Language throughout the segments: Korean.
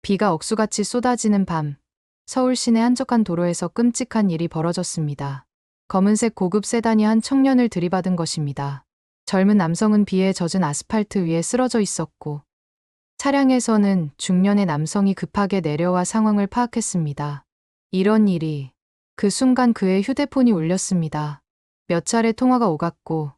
비가 억수같이 쏟아지는 밤, 서울 시내 한적한 도로에서 끔찍한 일이 벌어졌습니다. 검은색 고급 세단이 한 청년을 들이받은 것입니다. 젊은 남성은 비에 젖은 아스팔트 위에 쓰러져 있었고, 차량에서는 중년의 남성이 급하게 내려와 상황을 파악했습니다. 이런 일이, 그 순간 그의 휴대폰이 울렸습니다. 몇 차례 통화가 오갔고,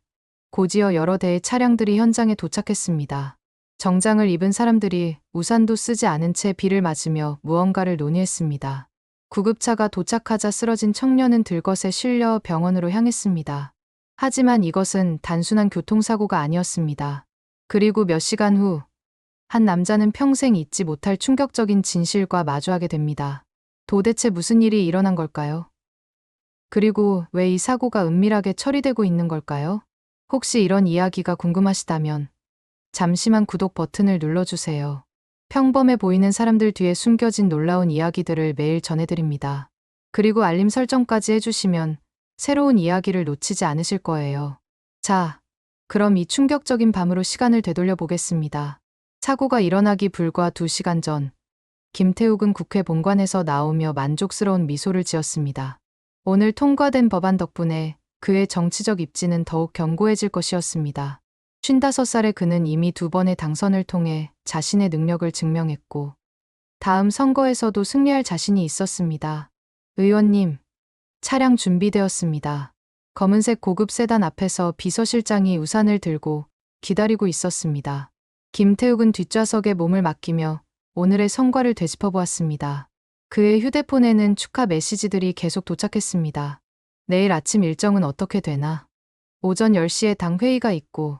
곧이어 여러 대의 차량들이 현장에 도착했습니다. 정장을 입은 사람들이 우산도 쓰지 않은 채 비를 맞으며 무언가를 논의했습니다. 구급차가 도착하자 쓰러진 청년은 들것에 실려 병원으로 향했습니다. 하지만 이것은 단순한 교통사고가 아니었습니다. 그리고 몇 시간 후, 한 남자는 평생 잊지 못할 충격적인 진실과 마주하게 됩니다. 도대체 무슨 일이 일어난 걸까요? 그리고 왜 이 사고가 은밀하게 처리되고 있는 걸까요? 혹시 이런 이야기가 궁금하시다면 잠시만 구독 버튼을 눌러주세요. 평범해 보이는 사람들 뒤에 숨겨진 놀라운 이야기들을 매일 전해드립니다. 그리고 알림 설정까지 해주시면 새로운 이야기를 놓치지 않으실 거예요. 자, 그럼 이 충격적인 밤으로 시간을 되돌려 보겠습니다. 사고가 일어나기 불과 2시간 전, 김태욱은 국회 본관에서 나오며 만족스러운 미소를 지었습니다. 오늘 통과된 법안 덕분에 그의 정치적 입지는 더욱 견고해질 것이었습니다. 55살의 그는 이미 2번의 당선을 통해 자신의 능력을 증명했고, 다음 선거에서도 승리할 자신이 있었습니다. 의원님, 차량 준비되었습니다. 검은색 고급 세단 앞에서 비서실장이 우산을 들고 기다리고 있었습니다. 김태욱은 뒷좌석에 몸을 맡기며 오늘의 성과를 되짚어보았습니다. 그의 휴대폰에는 축하 메시지들이 계속 도착했습니다. 내일 아침 일정은 어떻게 되나? 오전 10시에 당 회의가 있고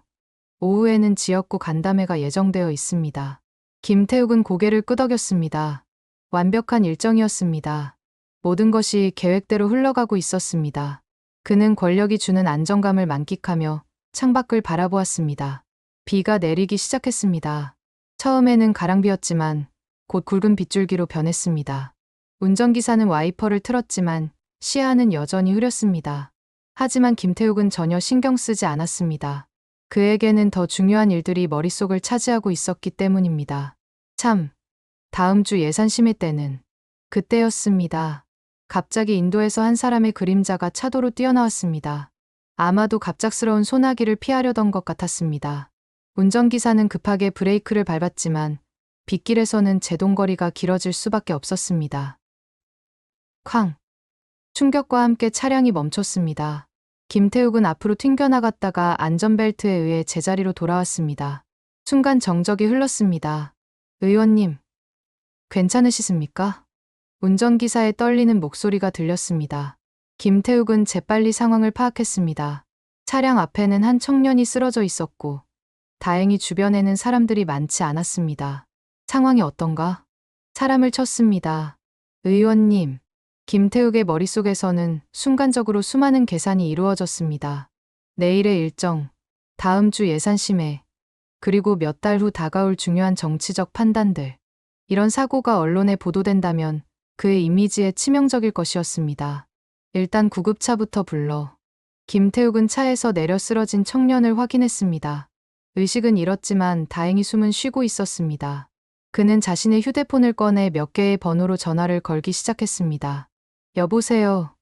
오후에는 지역구 간담회가 예정되어 있습니다. 김태욱은 고개를 끄덕였습니다. 완벽한 일정이었습니다. 모든 것이 계획대로 흘러가고 있었습니다. 그는 권력이 주는 안정감을 만끽하며 창밖을 바라보았습니다. 비가 내리기 시작했습니다. 처음에는 가랑비였지만 곧 굵은 빗줄기로 변했습니다. 운전기사는 와이퍼를 틀었지만 시야는 여전히 흐렸습니다. 하지만 김태욱은 전혀 신경 쓰지 않았습니다. 그에게는 더 중요한 일들이 머릿속을 차지하고 있었기 때문입니다. 참, 다음 주 예산심의 때는 그때였습니다. 갑자기 인도에서 한 사람의 그림자가 차도로 뛰어나왔습니다. 아마도 갑작스러운 소나기를 피하려던 것 같았습니다. 운전기사는 급하게 브레이크를 밟았지만 빗길에서는 제동거리가 길어질 수밖에 없었습니다. 쾅! 충격과 함께 차량이 멈췄습니다. 김태욱은 앞으로 튕겨나갔다가 안전벨트에 의해 제자리로 돌아왔습니다. 순간 정적이 흘렀습니다. 의원님, 괜찮으시습니까? 운전기사의 떨리는 목소리가 들렸습니다. 김태욱은 재빨리 상황을 파악했습니다. 차량 앞에는 한 청년이 쓰러져 있었고, 다행히 주변에는 사람들이 많지 않았습니다. 상황이 어떤가? 사람을 쳤습니다. 의원님, 김태욱의 머릿속에서는 순간적으로 수많은 계산이 이루어졌습니다. 내일의 일정, 다음 주 예산심의, 그리고 몇 달 후 다가올 중요한 정치적 판단들. 이런 사고가 언론에 보도된다면 그의 이미지에 치명적일 것이었습니다. 일단 구급차부터 불러. 김태욱은 차에서 내려 쓰러진 청년을 확인했습니다. 의식은 잃었지만 다행히 숨은 쉬고 있었습니다. 그는 자신의 휴대폰을 꺼내 몇 개의 번호로 전화를 걸기 시작했습니다. 여보세요.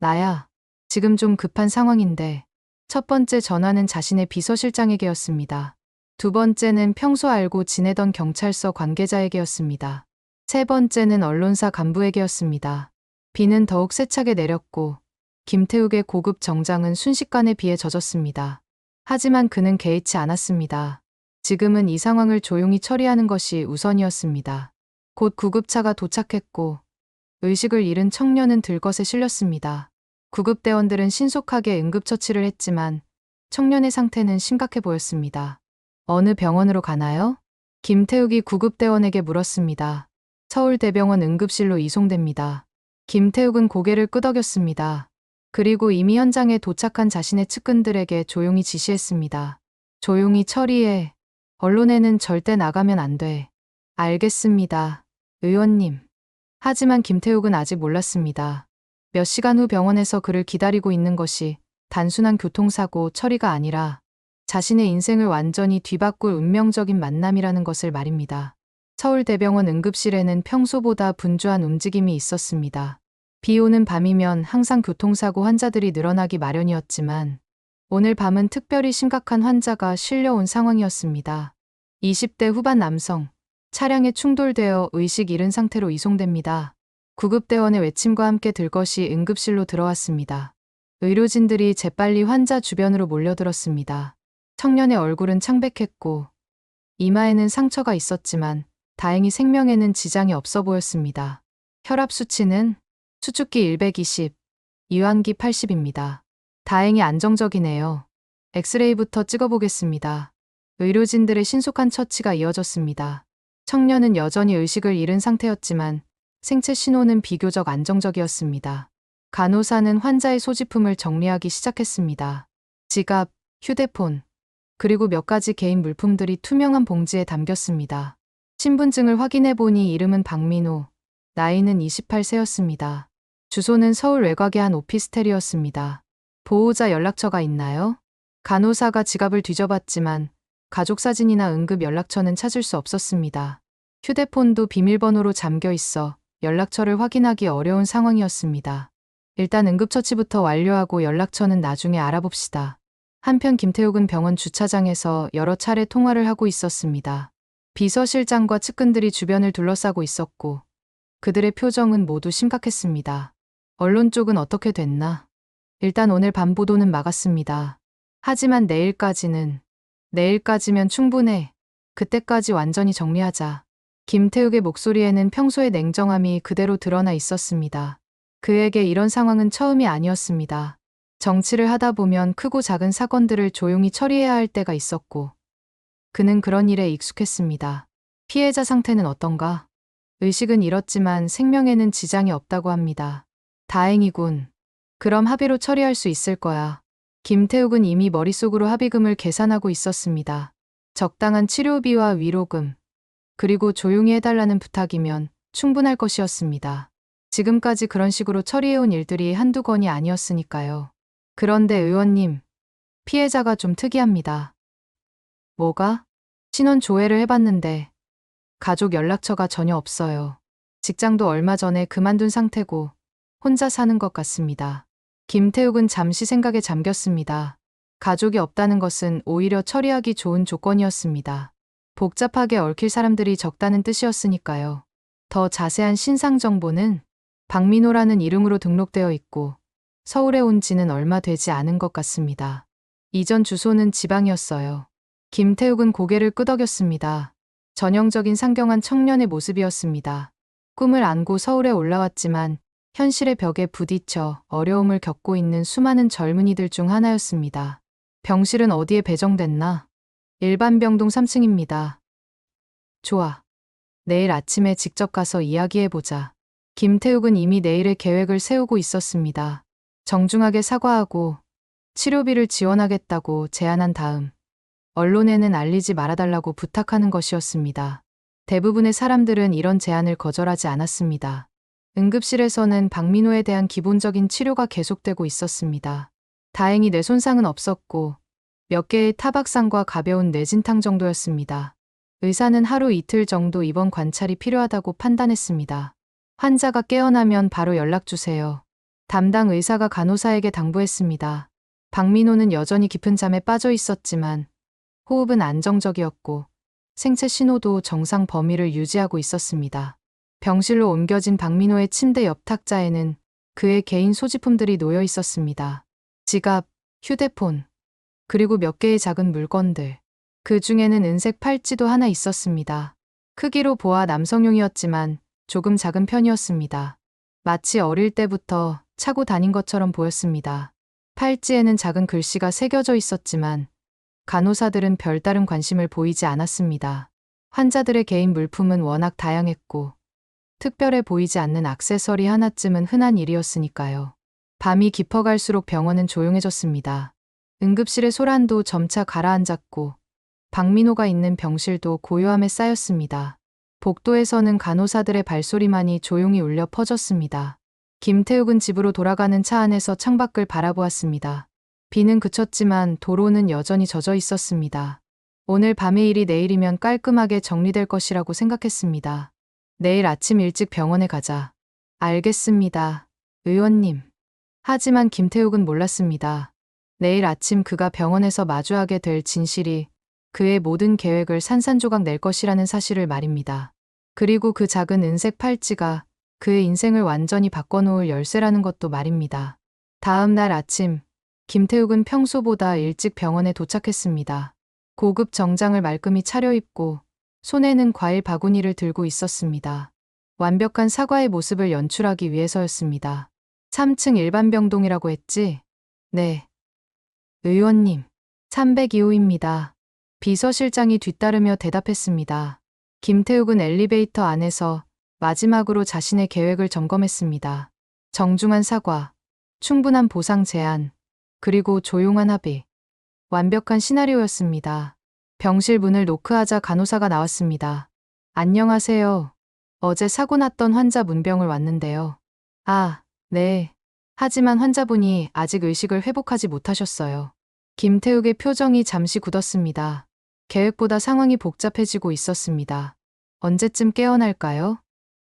나야. 지금 좀 급한 상황인데. 첫 번째 전화는 자신의 비서실장에게였습니다. 두 번째는 평소 알고 지내던 경찰서 관계자에게였습니다. 세 번째는 언론사 간부에게였습니다. 비는 더욱 세차게 내렸고 김태욱의 고급 정장은 순식간에 비에 젖었습니다. 하지만 그는 개의치 않았습니다. 지금은 이 상황을 조용히 처리하는 것이 우선이었습니다. 곧 구급차가 도착했고 의식을 잃은 청년은 들것에 실렸습니다. 구급대원들은 신속하게 응급처치를 했지만 청년의 상태는 심각해 보였습니다. 어느 병원으로 가나요? 김태욱이 구급대원에게 물었습니다. 서울대병원 응급실로 이송됩니다. 김태욱은 고개를 끄덕였습니다. 그리고 이미 현장에 도착한 자신의 측근들에게 조용히 지시했습니다. 조용히 처리해. 언론에는 절대 나가면 안 돼. 알겠습니다. 의원님. 하지만 김태욱은 아직 몰랐습니다. 몇 시간 후 병원에서 그를 기다리고 있는 것이 단순한 교통사고 처리가 아니라 자신의 인생을 완전히 뒤바꿀 운명적인 만남이라는 것을 말입니다. 서울대병원 응급실에는 평소보다 분주한 움직임이 있었습니다. 비 오는 밤이면 항상 교통사고 환자들이 늘어나기 마련이었지만 오늘 밤은 특별히 심각한 환자가 실려온 상황이었습니다. 20대 후반 남성, 차량에 충돌되어 의식 잃은 상태로 이송됩니다. 구급대원의 외침과 함께 들것이 응급실로 들어왔습니다. 의료진들이 재빨리 환자 주변으로 몰려들었습니다. 청년의 얼굴은 창백했고 이마에는 상처가 있었지만 다행히 생명에는 지장이 없어 보였습니다. 혈압 수치는 수축기 120, 이완기 80입니다. 다행히 안정적이네요. 엑스레이부터 찍어보겠습니다. 의료진들의 신속한 처치가 이어졌습니다. 청년은 여전히 의식을 잃은 상태였지만 생체 신호는 비교적 안정적이었습니다. 간호사는 환자의 소지품을 정리하기 시작했습니다. 지갑, 휴대폰, 그리고 몇 가지 개인 물품들이 투명한 봉지에 담겼습니다. 신분증을 확인해보니 이름은 박민호, 나이는 28세였습니다. 주소는 서울 외곽의 한 오피스텔이었습니다. 보호자 연락처가 있나요? 간호사가 지갑을 뒤져봤지만 가족 사진이나 응급 연락처는 찾을 수 없었습니다. 휴대폰도 비밀번호로 잠겨 있어 연락처를 확인하기 어려운 상황이었습니다. 일단 응급처치부터 완료하고 연락처는 나중에 알아봅시다. 한편 김태욱은 병원 주차장에서 여러 차례 통화를 하고 있었습니다. 비서실장과 측근들이 주변을 둘러싸고 있었고 그들의 표정은 모두 심각했습니다. 언론 쪽은 어떻게 됐나? 일단 오늘 밤 보도는 막았습니다. 하지만 내일까지면 충분해. 그때까지 완전히 정리하자. 김태욱의 목소리에는 평소의 냉정함이 그대로 드러나 있었습니다. 그에게 이런 상황은 처음이 아니었습니다. 정치를 하다 보면 크고 작은 사건들을 조용히 처리해야 할 때가 있었고 그는 그런 일에 익숙했습니다. 피해자 상태는 어떤가? 의식은 잃었지만 생명에는 지장이 없다고 합니다. 다행이군. 그럼 합의로 처리할 수 있을 거야. 김태욱은 이미 머릿속으로 합의금을 계산하고 있었습니다. 적당한 치료비와 위로금, 그리고 조용히 해달라는 부탁이면 충분할 것이었습니다. 지금까지 그런 식으로 처리해온 일들이 한두 건이 아니었으니까요. 그런데 의원님, 피해자가 좀 특이합니다. 뭐가? 신원 조회를 해봤는데 가족 연락처가 전혀 없어요. 직장도 얼마 전에 그만둔 상태고 혼자 사는 것 같습니다. 김태욱은 잠시 생각에 잠겼습니다. 가족이 없다는 것은 오히려 처리하기 좋은 조건이었습니다. 복잡하게 얽힐 사람들이 적다는 뜻이었으니까요. 더 자세한 신상 정보는 박민호라는 이름으로 등록되어 있고 서울에 온 지는 얼마 되지 않은 것 같습니다. 이전 주소는 지방이었어요. 김태욱은 고개를 끄덕였습니다. 전형적인 상경한 청년의 모습이었습니다. 꿈을 안고 서울에 올라왔지만 현실의 벽에 부딪혀 어려움을 겪고 있는 수많은 젊은이들 중 하나였습니다. 병실은 어디에 배정됐나? 일반병동 3층입니다. 좋아. 내일 아침에 직접 가서 이야기해보자. 김태욱은 이미 내일의 계획을 세우고 있었습니다. 정중하게 사과하고 치료비를 지원하겠다고 제안한 다음 언론에는 알리지 말아달라고 부탁하는 것이었습니다. 대부분의 사람들은 이런 제안을 거절하지 않았습니다. 응급실에서는 박민호에 대한 기본적인 치료가 계속되고 있었습니다. 다행히 뇌 손상은 없었고 몇 개의 타박상과 가벼운 뇌진탕 정도였습니다. 의사는 하루 이틀 정도 입원 관찰이 필요하다고 판단했습니다. 환자가 깨어나면 바로 연락주세요. 담당 의사가 간호사에게 당부했습니다. 박민호는 여전히 깊은 잠에 빠져 있었지만 호흡은 안정적이었고 생체 신호도 정상 범위를 유지하고 있었습니다. 병실로 옮겨진 박민호의 침대 옆 탁자에는 그의 개인 소지품들이 놓여 있었습니다. 지갑, 휴대폰, 그리고 몇 개의 작은 물건들. 그 중에는 은색 팔찌도 하나 있었습니다. 크기로 보아 남성용이었지만 조금 작은 편이었습니다. 마치 어릴 때부터 차고 다닌 것처럼 보였습니다. 팔찌에는 작은 글씨가 새겨져 있었지만 간호사들은 별다른 관심을 보이지 않았습니다. 환자들의 개인 물품은 워낙 다양했고 특별해 보이지 않는 액세서리 하나쯤은 흔한 일이었으니까요. 밤이 깊어갈수록 병원은 조용해졌습니다. 응급실의 소란도 점차 가라앉았고 박민호가 있는 병실도 고요함에 쌓였습니다. 복도에서는 간호사들의 발소리만이 조용히 울려 퍼졌습니다. 김태욱은 집으로 돌아가는 차 안에서 창밖을 바라보았습니다. 비는 그쳤지만 도로는 여전히 젖어 있었습니다. 오늘 밤의 일이 내일이면 깔끔하게 정리될 것이라고 생각했습니다. 내일 아침 일찍 병원에 가자. 알겠습니다. 의원님. 하지만 김태욱은 몰랐습니다. 내일 아침 그가 병원에서 마주하게 될 진실이 그의 모든 계획을 산산조각 낼 것이라는 사실을 말입니다. 그리고 그 작은 은색 팔찌가 그의 인생을 완전히 바꿔놓을 열쇠라는 것도 말입니다. 다음 날 아침, 김태욱은 평소보다 일찍 병원에 도착했습니다. 고급 정장을 말끔히 차려입고 손에는 과일 바구니를 들고 있었습니다. 완벽한 사과의 모습을 연출하기 위해서였습니다. 3층 일반병동이라고 했지? 네. 의원님, 302호입니다. 비서실장이 뒤따르며 대답했습니다. 김태욱은 엘리베이터 안에서 마지막으로 자신의 계획을 점검했습니다. 정중한 사과, 충분한 보상 제안, 그리고 조용한 합의. 완벽한 시나리오였습니다. 병실 문을 노크하자 간호사가 나왔습니다. 안녕하세요. 어제 사고 났던 환자 문병을 왔는데요. 아, 네. 하지만 환자분이 아직 의식을 회복하지 못하셨어요. 김태욱의 표정이 잠시 굳었습니다. 계획보다 상황이 복잡해지고 있었습니다. 언제쯤 깨어날까요?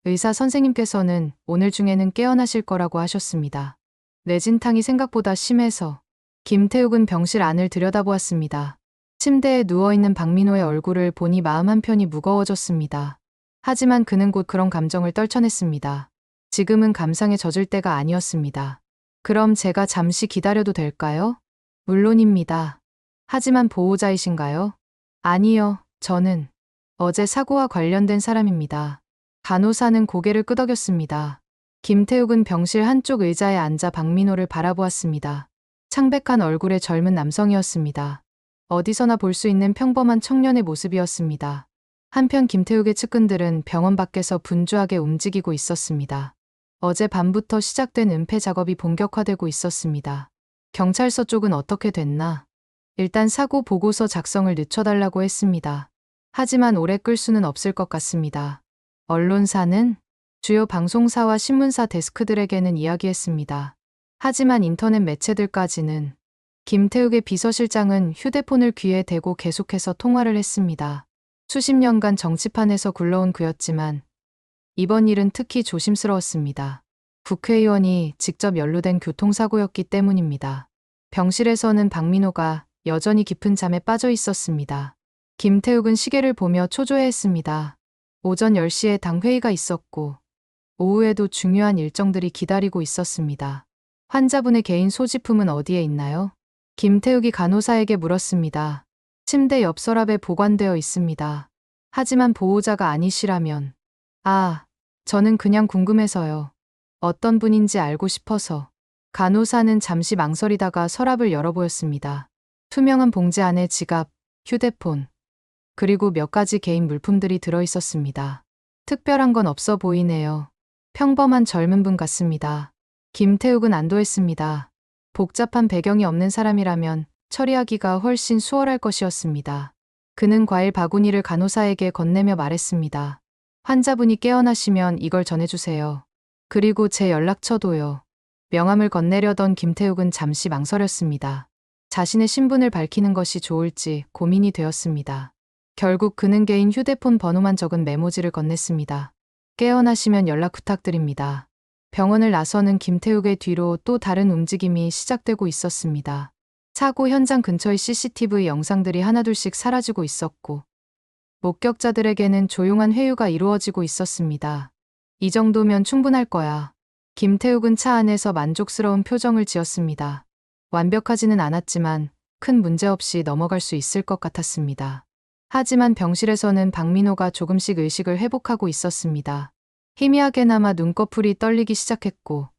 의사 선생님께서는 오늘 중에는 깨어나실 거라고 하셨습니다. 뇌진탕이 생각보다 심해서 김태욱은 병실 안을 들여다보았습니다. 침대에 누워있는 박민호의 얼굴을 보니 마음 한편이 무거워졌습니다. 하지만 그는 곧 그런 감정을 떨쳐냈습니다. 지금은 감상에 젖을 때가 아니었습니다. 그럼 제가 잠시 기다려도 될까요? 물론입니다. 하지만 보호자이신가요? 아니요, 저는 어제 사고와 관련된 사람입니다. 간호사는 고개를 끄덕였습니다. 김태욱은 병실 한쪽 의자에 앉아 박민호를 바라보았습니다. 창백한 얼굴의 젊은 남성이었습니다. 어디서나 볼 수 있는 평범한 청년의 모습이었습니다. 한편 김태욱의 측근들은 병원 밖에서 분주하게 움직이고 있었습니다. 어제 밤부터 시작된 은폐 작업이 본격화되고 있었습니다. 경찰서 쪽은 어떻게 됐나? 일단 사고 보고서 작성을 늦춰달라고 했습니다. 하지만 오래 끌 수는 없을 것 같습니다. 언론사는 주요 방송사와 신문사 데스크들에게는 이야기했습니다. 하지만 인터넷 매체들까지는 김태욱의 비서실장은 휴대폰을 귀에 대고 계속해서 통화를 했습니다. 수십 년간 정치판에서 굴러온 그였지만 이번 일은 특히 조심스러웠습니다. 국회의원이 직접 연루된 교통사고였기 때문입니다. 병실에서는 박민호가 여전히 깊은 잠에 빠져 있었습니다. 김태욱은 시계를 보며 초조해했습니다. 오전 10시에 당 회의가 있었고 오후에도 중요한 일정들이 기다리고 있었습니다. 환자분의 개인 소지품은 어디에 있나요? 김태욱이 간호사에게 물었습니다. 침대 옆 서랍에 보관되어 있습니다. 하지만 보호자가 아니시라면. 아, 저는 그냥 궁금해서요. 어떤 분인지 알고 싶어서. 간호사는 잠시 망설이다가 서랍을 열어보였습니다. 투명한 봉지 안에 지갑, 휴대폰, 그리고 몇 가지 개인 물품들이 들어있었습니다. 특별한 건 없어 보이네요. 평범한 젊은 분 같습니다. 김태욱은 안도했습니다. 복잡한 배경이 없는 사람이라면 처리하기가 훨씬 수월할 것이었습니다. 그는 과일 바구니를 간호사에게 건네며 말했습니다. 환자분이 깨어나시면 이걸 전해주세요. 그리고 제 연락처도요. 명함을 건네려던 김태욱은 잠시 망설였습니다. 자신의 신분을 밝히는 것이 좋을지 고민이 되었습니다. 결국 그는 개인 휴대폰 번호만 적은 메모지를 건넸습니다. 깨어나시면 연락 부탁드립니다. 병원을 나서는 김태욱의 뒤로 또 다른 움직임이 시작되고 있었습니다. 사고 현장 근처의 CCTV 영상들이 하나둘씩 사라지고 있었고 목격자들에게는 조용한 회유가 이루어지고 있었습니다. 이 정도면 충분할 거야. 김태욱은 차 안에서 만족스러운 표정을 지었습니다. 완벽하지는 않았지만 큰 문제 없이 넘어갈 수 있을 것 같았습니다. 하지만 병실에서는 박민호가 조금씩 의식을 회복하고 있었습니다. 희미하게나마 눈꺼풀이 떨리기 시작했고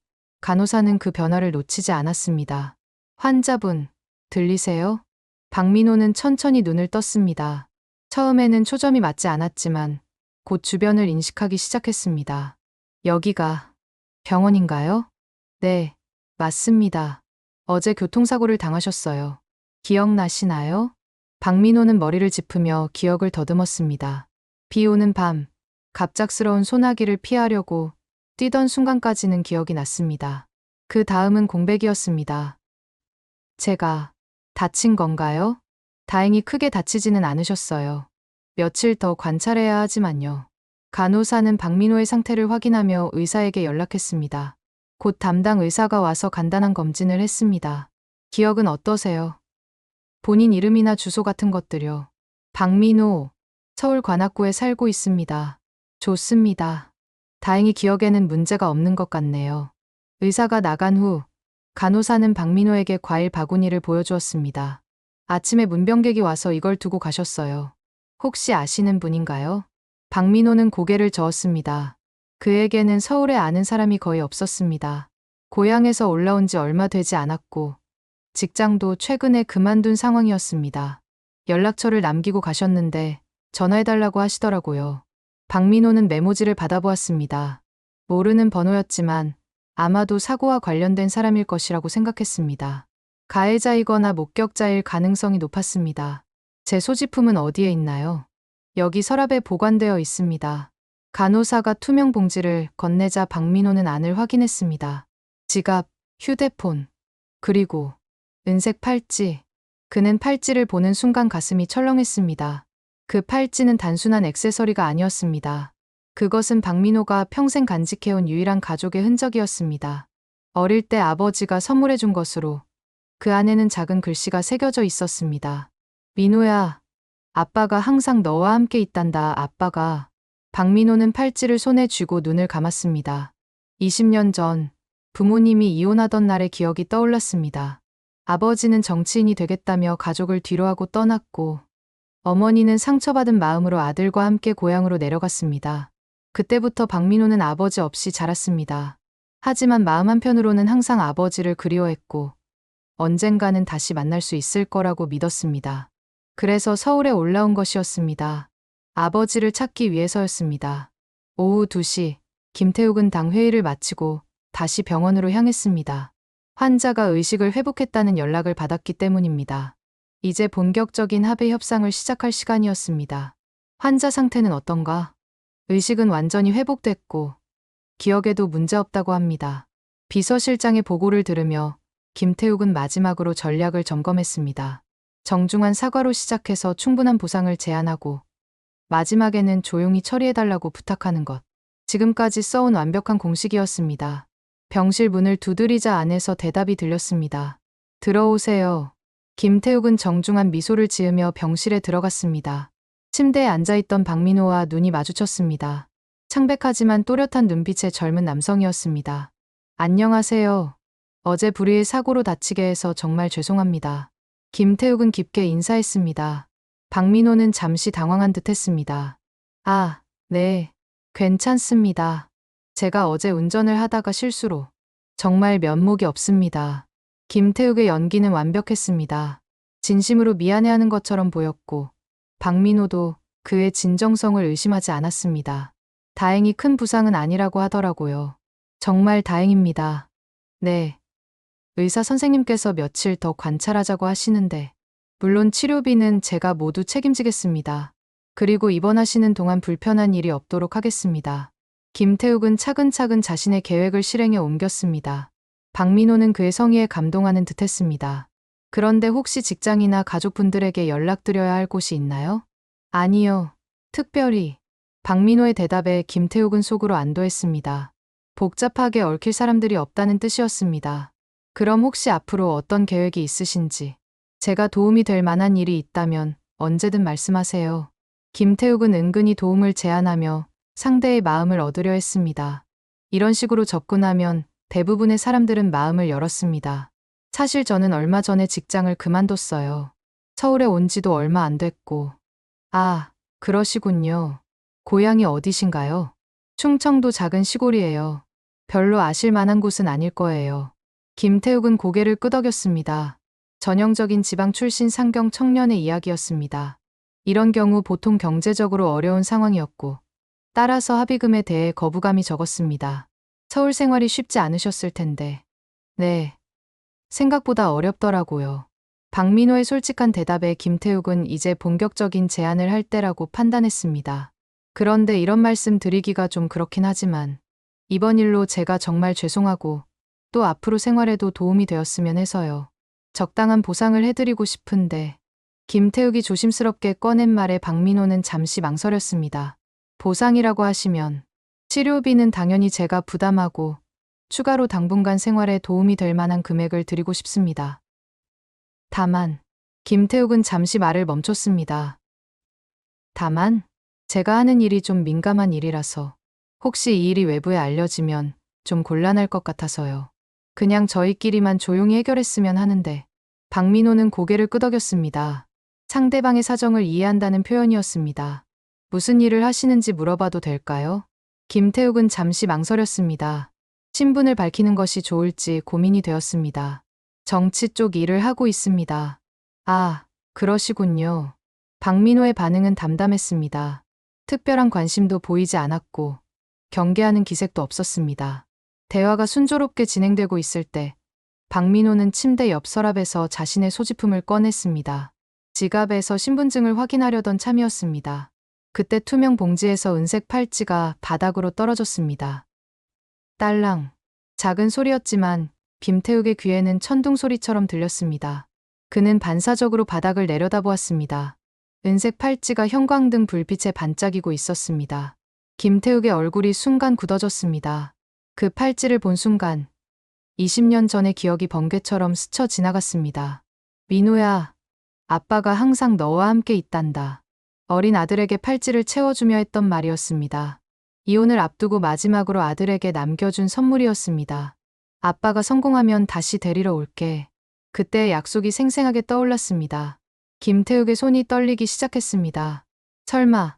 간호사는 그 변화를 놓치지 않았습니다. 환자분, 들리세요? 박민호는 천천히 눈을 떴습니다. 처음에는 초점이 맞지 않았지만 곧 주변을 인식하기 시작했습니다. 여기가 병원인가요? 네, 맞습니다. 어제 교통사고를 당하셨어요. 기억나시나요? 박민호는 머리를 짚으며 기억을 더듬었습니다. 비 오는 밤, 갑작스러운 소나기를 피하려고 뛰던 순간까지는 기억이 났습니다. 그 다음은 공백이었습니다. 제가 다친 건가요? 다행히 크게 다치지는 않으셨어요. 며칠 더 관찰해야 하지만요. 간호사는 박민호의 상태를 확인하며 의사에게 연락했습니다. 곧 담당 의사가 와서 간단한 검진을 했습니다. 기억은 어떠세요? 본인 이름이나 주소 같은 것들요. 박민호, 서울 관악구에 살고 있습니다. 좋습니다. 다행히 기억에는 문제가 없는 것 같네요. 의사가 나간 후 간호사는 박민호에게 과일 바구니를 보여주었습니다. 아침에 문병객이 와서 이걸 두고 가셨어요. 혹시 아시는 분인가요? 박민호는 고개를 저었습니다. 그에게는 서울에 아는 사람이 거의 없었습니다. 고향에서 올라온 지 얼마 되지 않았고 직장도 최근에 그만둔 상황이었습니다. 연락처를 남기고 가셨는데 전화해달라고 하시더라고요. 박민호는 메모지를 받아보았습니다. 모르는 번호였지만 아마도 사고와 관련된 사람일 것이라고 생각했습니다. 가해자이거나 목격자일 가능성이 높았습니다. 제 소지품은 어디에 있나요? 여기 서랍에 보관되어 있습니다. 간호사가 투명 봉지를 건네자 박민호는 안을 확인했습니다. 지갑, 휴대폰, 그리고 은색 팔찌. 그는 팔찌를 보는 순간 가슴이 철렁했습니다. 그 팔찌는 단순한 액세서리가 아니었습니다. 그것은 박민호가 평생 간직해온 유일한 가족의 흔적이었습니다. 어릴 때 아버지가 선물해준 것으로 그 안에는 작은 글씨가 새겨져 있었습니다. 민호야, 아빠가 항상 너와 함께 있단다. 아빠가. 박민호는 팔찌를 손에 쥐고 눈을 감았습니다. 20년 전 부모님이 이혼하던 날의 기억이 떠올랐습니다. 아버지는 정치인이 되겠다며 가족을 뒤로하고 떠났고 어머니는 상처받은 마음으로 아들과 함께 고향으로 내려갔습니다. 그때부터 박민호는 아버지 없이 자랐습니다. 하지만 마음 한편으로는 항상 아버지를 그리워했고 언젠가는 다시 만날 수 있을 거라고 믿었습니다. 그래서 서울에 올라온 것이었습니다. 아버지를 찾기 위해서였습니다. 오후 2시, 김태욱은 당 회의를 마치고 다시 병원으로 향했습니다. 환자가 의식을 회복했다는 연락을 받았기 때문입니다. 이제 본격적인 합의 협상을 시작할 시간이었습니다. 환자 상태는 어떤가? 의식은 완전히 회복됐고 기억에도 문제없다고 합니다. 비서실장의 보고를 들으며 김태욱은 마지막으로 전략을 점검했습니다. 정중한 사과로 시작해서 충분한 보상을 제안하고 마지막에는 조용히 처리해달라고 부탁하는 것. 지금까지 써온 완벽한 공식이었습니다. 병실 문을 두드리자 안에서 대답이 들렸습니다. 들어오세요. 김태욱은 정중한 미소를 지으며 병실에 들어갔습니다. 침대에 앉아있던 박민호와 눈이 마주쳤습니다. 창백하지만 또렷한 눈빛의 젊은 남성이었습니다. 안녕하세요. 어제 불의의 사고로 다치게 해서 정말 죄송합니다. 김태욱은 깊게 인사했습니다. 박민호는 잠시 당황한 듯 했습니다. 아, 네. 괜찮습니다. 제가 어제 운전을 하다가 실수로 정말 면목이 없습니다. 김태욱의 연기는 완벽했습니다. 진심으로 미안해하는 것처럼 보였고 박민호도 그의 진정성을 의심하지 않았습니다. 다행히 큰 부상은 아니라고 하더라고요. 정말 다행입니다. 네. 의사 선생님께서 며칠 더 관찰하자고 하시는데 물론 치료비는 제가 모두 책임지겠습니다. 그리고 입원하시는 동안 불편한 일이 없도록 하겠습니다. 김태욱은 차근차근 자신의 계획을 실행에 옮겼습니다. 박민호는 그의 성의에 감동하는 듯했습니다. 그런데 혹시 직장이나 가족분들에게 연락드려야 할 곳이 있나요? 아니요. 특별히. 박민호의 대답에 김태욱은 속으로 안도했습니다. 복잡하게 얽힐 사람들이 없다는 뜻이었습니다. 그럼 혹시 앞으로 어떤 계획이 있으신지, 제가 도움이 될 만한 일이 있다면 언제든 말씀하세요. 김태욱은 은근히 도움을 제안하며 상대의 마음을 얻으려 했습니다. 이런 식으로 접근하면 대부분의 사람들은 마음을 열었습니다. 사실 저는 얼마 전에 직장을 그만뒀어요. 서울에 온 지도 얼마 안 됐고. 아, 그러시군요. 고향이 어디신가요? 충청도 작은 시골이에요. 별로 아실 만한 곳은 아닐 거예요. 김태욱은 고개를 끄덕였습니다. 전형적인 지방 출신 상경 청년의 이야기였습니다. 이런 경우 보통 경제적으로 어려운 상황이었고 따라서 합의금에 대해 거부감이 적었습니다. 서울 생활이 쉽지 않으셨을 텐데. 네. 생각보다 어렵더라고요. 박민호의 솔직한 대답에 김태욱은 이제 본격적인 제안을 할 때라고 판단했습니다. 그런데 이런 말씀 드리기가 좀 그렇긴 하지만 이번 일로 제가 정말 죄송하고 또 앞으로 생활에도 도움이 되었으면 해서요. 적당한 보상을 해드리고 싶은데 김태욱이 조심스럽게 꺼낸 말에 박민호는 잠시 망설였습니다. 보상이라고 하시면 치료비는 당연히 제가 부담하고 추가로 당분간 생활에 도움이 될 만한 금액을 드리고 싶습니다. 다만 김태욱은 잠시 말을 멈췄습니다. 다만 제가 하는 일이 좀 민감한 일이라서 혹시 이 일이 외부에 알려지면 좀 곤란할 것 같아서요. 그냥 저희끼리만 조용히 해결했으면 하는데. 박민호는 고개를 끄덕였습니다. 상대방의 사정을 이해한다는 표현이었습니다. 무슨 일을 하시는지 물어봐도 될까요? 김태욱은 잠시 망설였습니다. 신분을 밝히는 것이 좋을지 고민이 되었습니다. 정치 쪽 일을 하고 있습니다. 아, 그러시군요. 박민호의 반응은 담담했습니다. 특별한 관심도 보이지 않았고 경계하는 기색도 없었습니다. 대화가 순조롭게 진행되고 있을 때 박민호는 침대 옆 서랍에서 자신의 소지품을 꺼냈습니다. 지갑에서 신분증을 확인하려던 참이었습니다. 그때 투명 봉지에서 은색 팔찌가 바닥으로 떨어졌습니다. 딸랑. 작은 소리였지만 김태욱의 귀에는 천둥 소리처럼 들렸습니다. 그는 반사적으로 바닥을 내려다보았습니다. 은색 팔찌가 형광등 불빛에 반짝이고 있었습니다. 김태욱의 얼굴이 순간 굳어졌습니다. 그 팔찌를 본 순간 20년 전의 기억이 번개처럼 스쳐 지나갔습니다. 민호야, 아빠가 항상 너와 함께 있단다. 어린 아들에게 팔찌를 채워주며 했던 말이었습니다. 이혼을 앞두고 마지막으로 아들에게 남겨준 선물이었습니다. 아빠가 성공하면 다시 데리러 올게. 그때의 약속이 생생하게 떠올랐습니다. 김태욱의 손이 떨리기 시작했습니다. 설마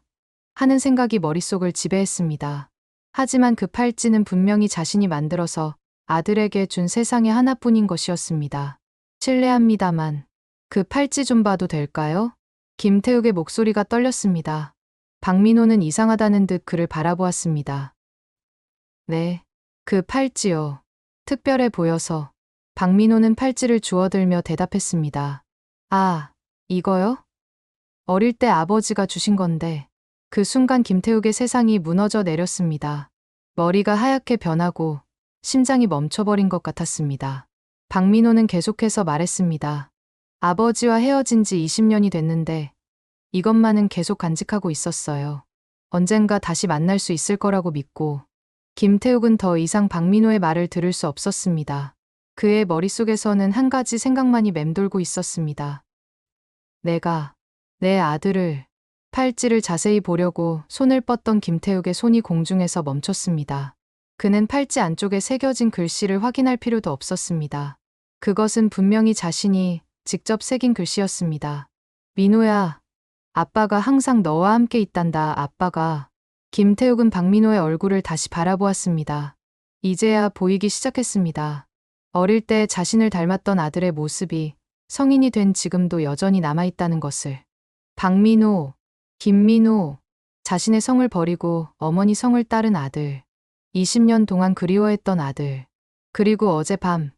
하는 생각이 머릿속을 지배했습니다. 하지만 그 팔찌는 분명히 자신이 만들어서 아들에게 준 세상에 하나뿐인 것이었습니다. 실례합니다만 그 팔찌 좀 봐도 될까요? 김태욱의 목소리가 떨렸습니다. 박민호는 이상하다는 듯 그를 바라보았습니다. 네, 그 팔찌요. 특별해 보여서. 박민호는 팔찌를 주워들며 대답했습니다. 아, 이거요? 어릴 때 아버지가 주신 건데. 그 순간 김태욱의 세상이 무너져 내렸습니다. 머리가 하얗게 변하고 심장이 멈춰버린 것 같았습니다. 박민호는 계속해서 말했습니다. 아버지와 헤어진 지 20년이 됐는데 이것만은 계속 간직하고 있었어요. 언젠가 다시 만날 수 있을 거라고 믿고. 김태욱은 더 이상 박민호의 말을 들을 수 없었습니다. 그의 머릿속에서는 한 가지 생각만이 맴돌고 있었습니다. 내가 내 아들을. 팔찌를 자세히 보려고 손을 뻗던 김태욱의 손이 공중에서 멈췄습니다. 그는 팔찌 안쪽에 새겨진 글씨를 확인할 필요도 없었습니다. 그것은 분명히 자신이 직접 새긴 글씨였습니다. 민호야, 아빠가 항상 너와 함께 있단다. 아빠가. 김태욱은 박민호의 얼굴을 다시 바라보았습니다. 이제야 보이기 시작했습니다. 어릴 때 자신을 닮았던 아들의 모습이 성인이 된 지금도 여전히 남아있다는 것을. 박민호, 김민호, 자신의 성을 버리고 어머니 성을 따른 아들. 20년 동안 그리워했던 아들. 그리고 어젯밤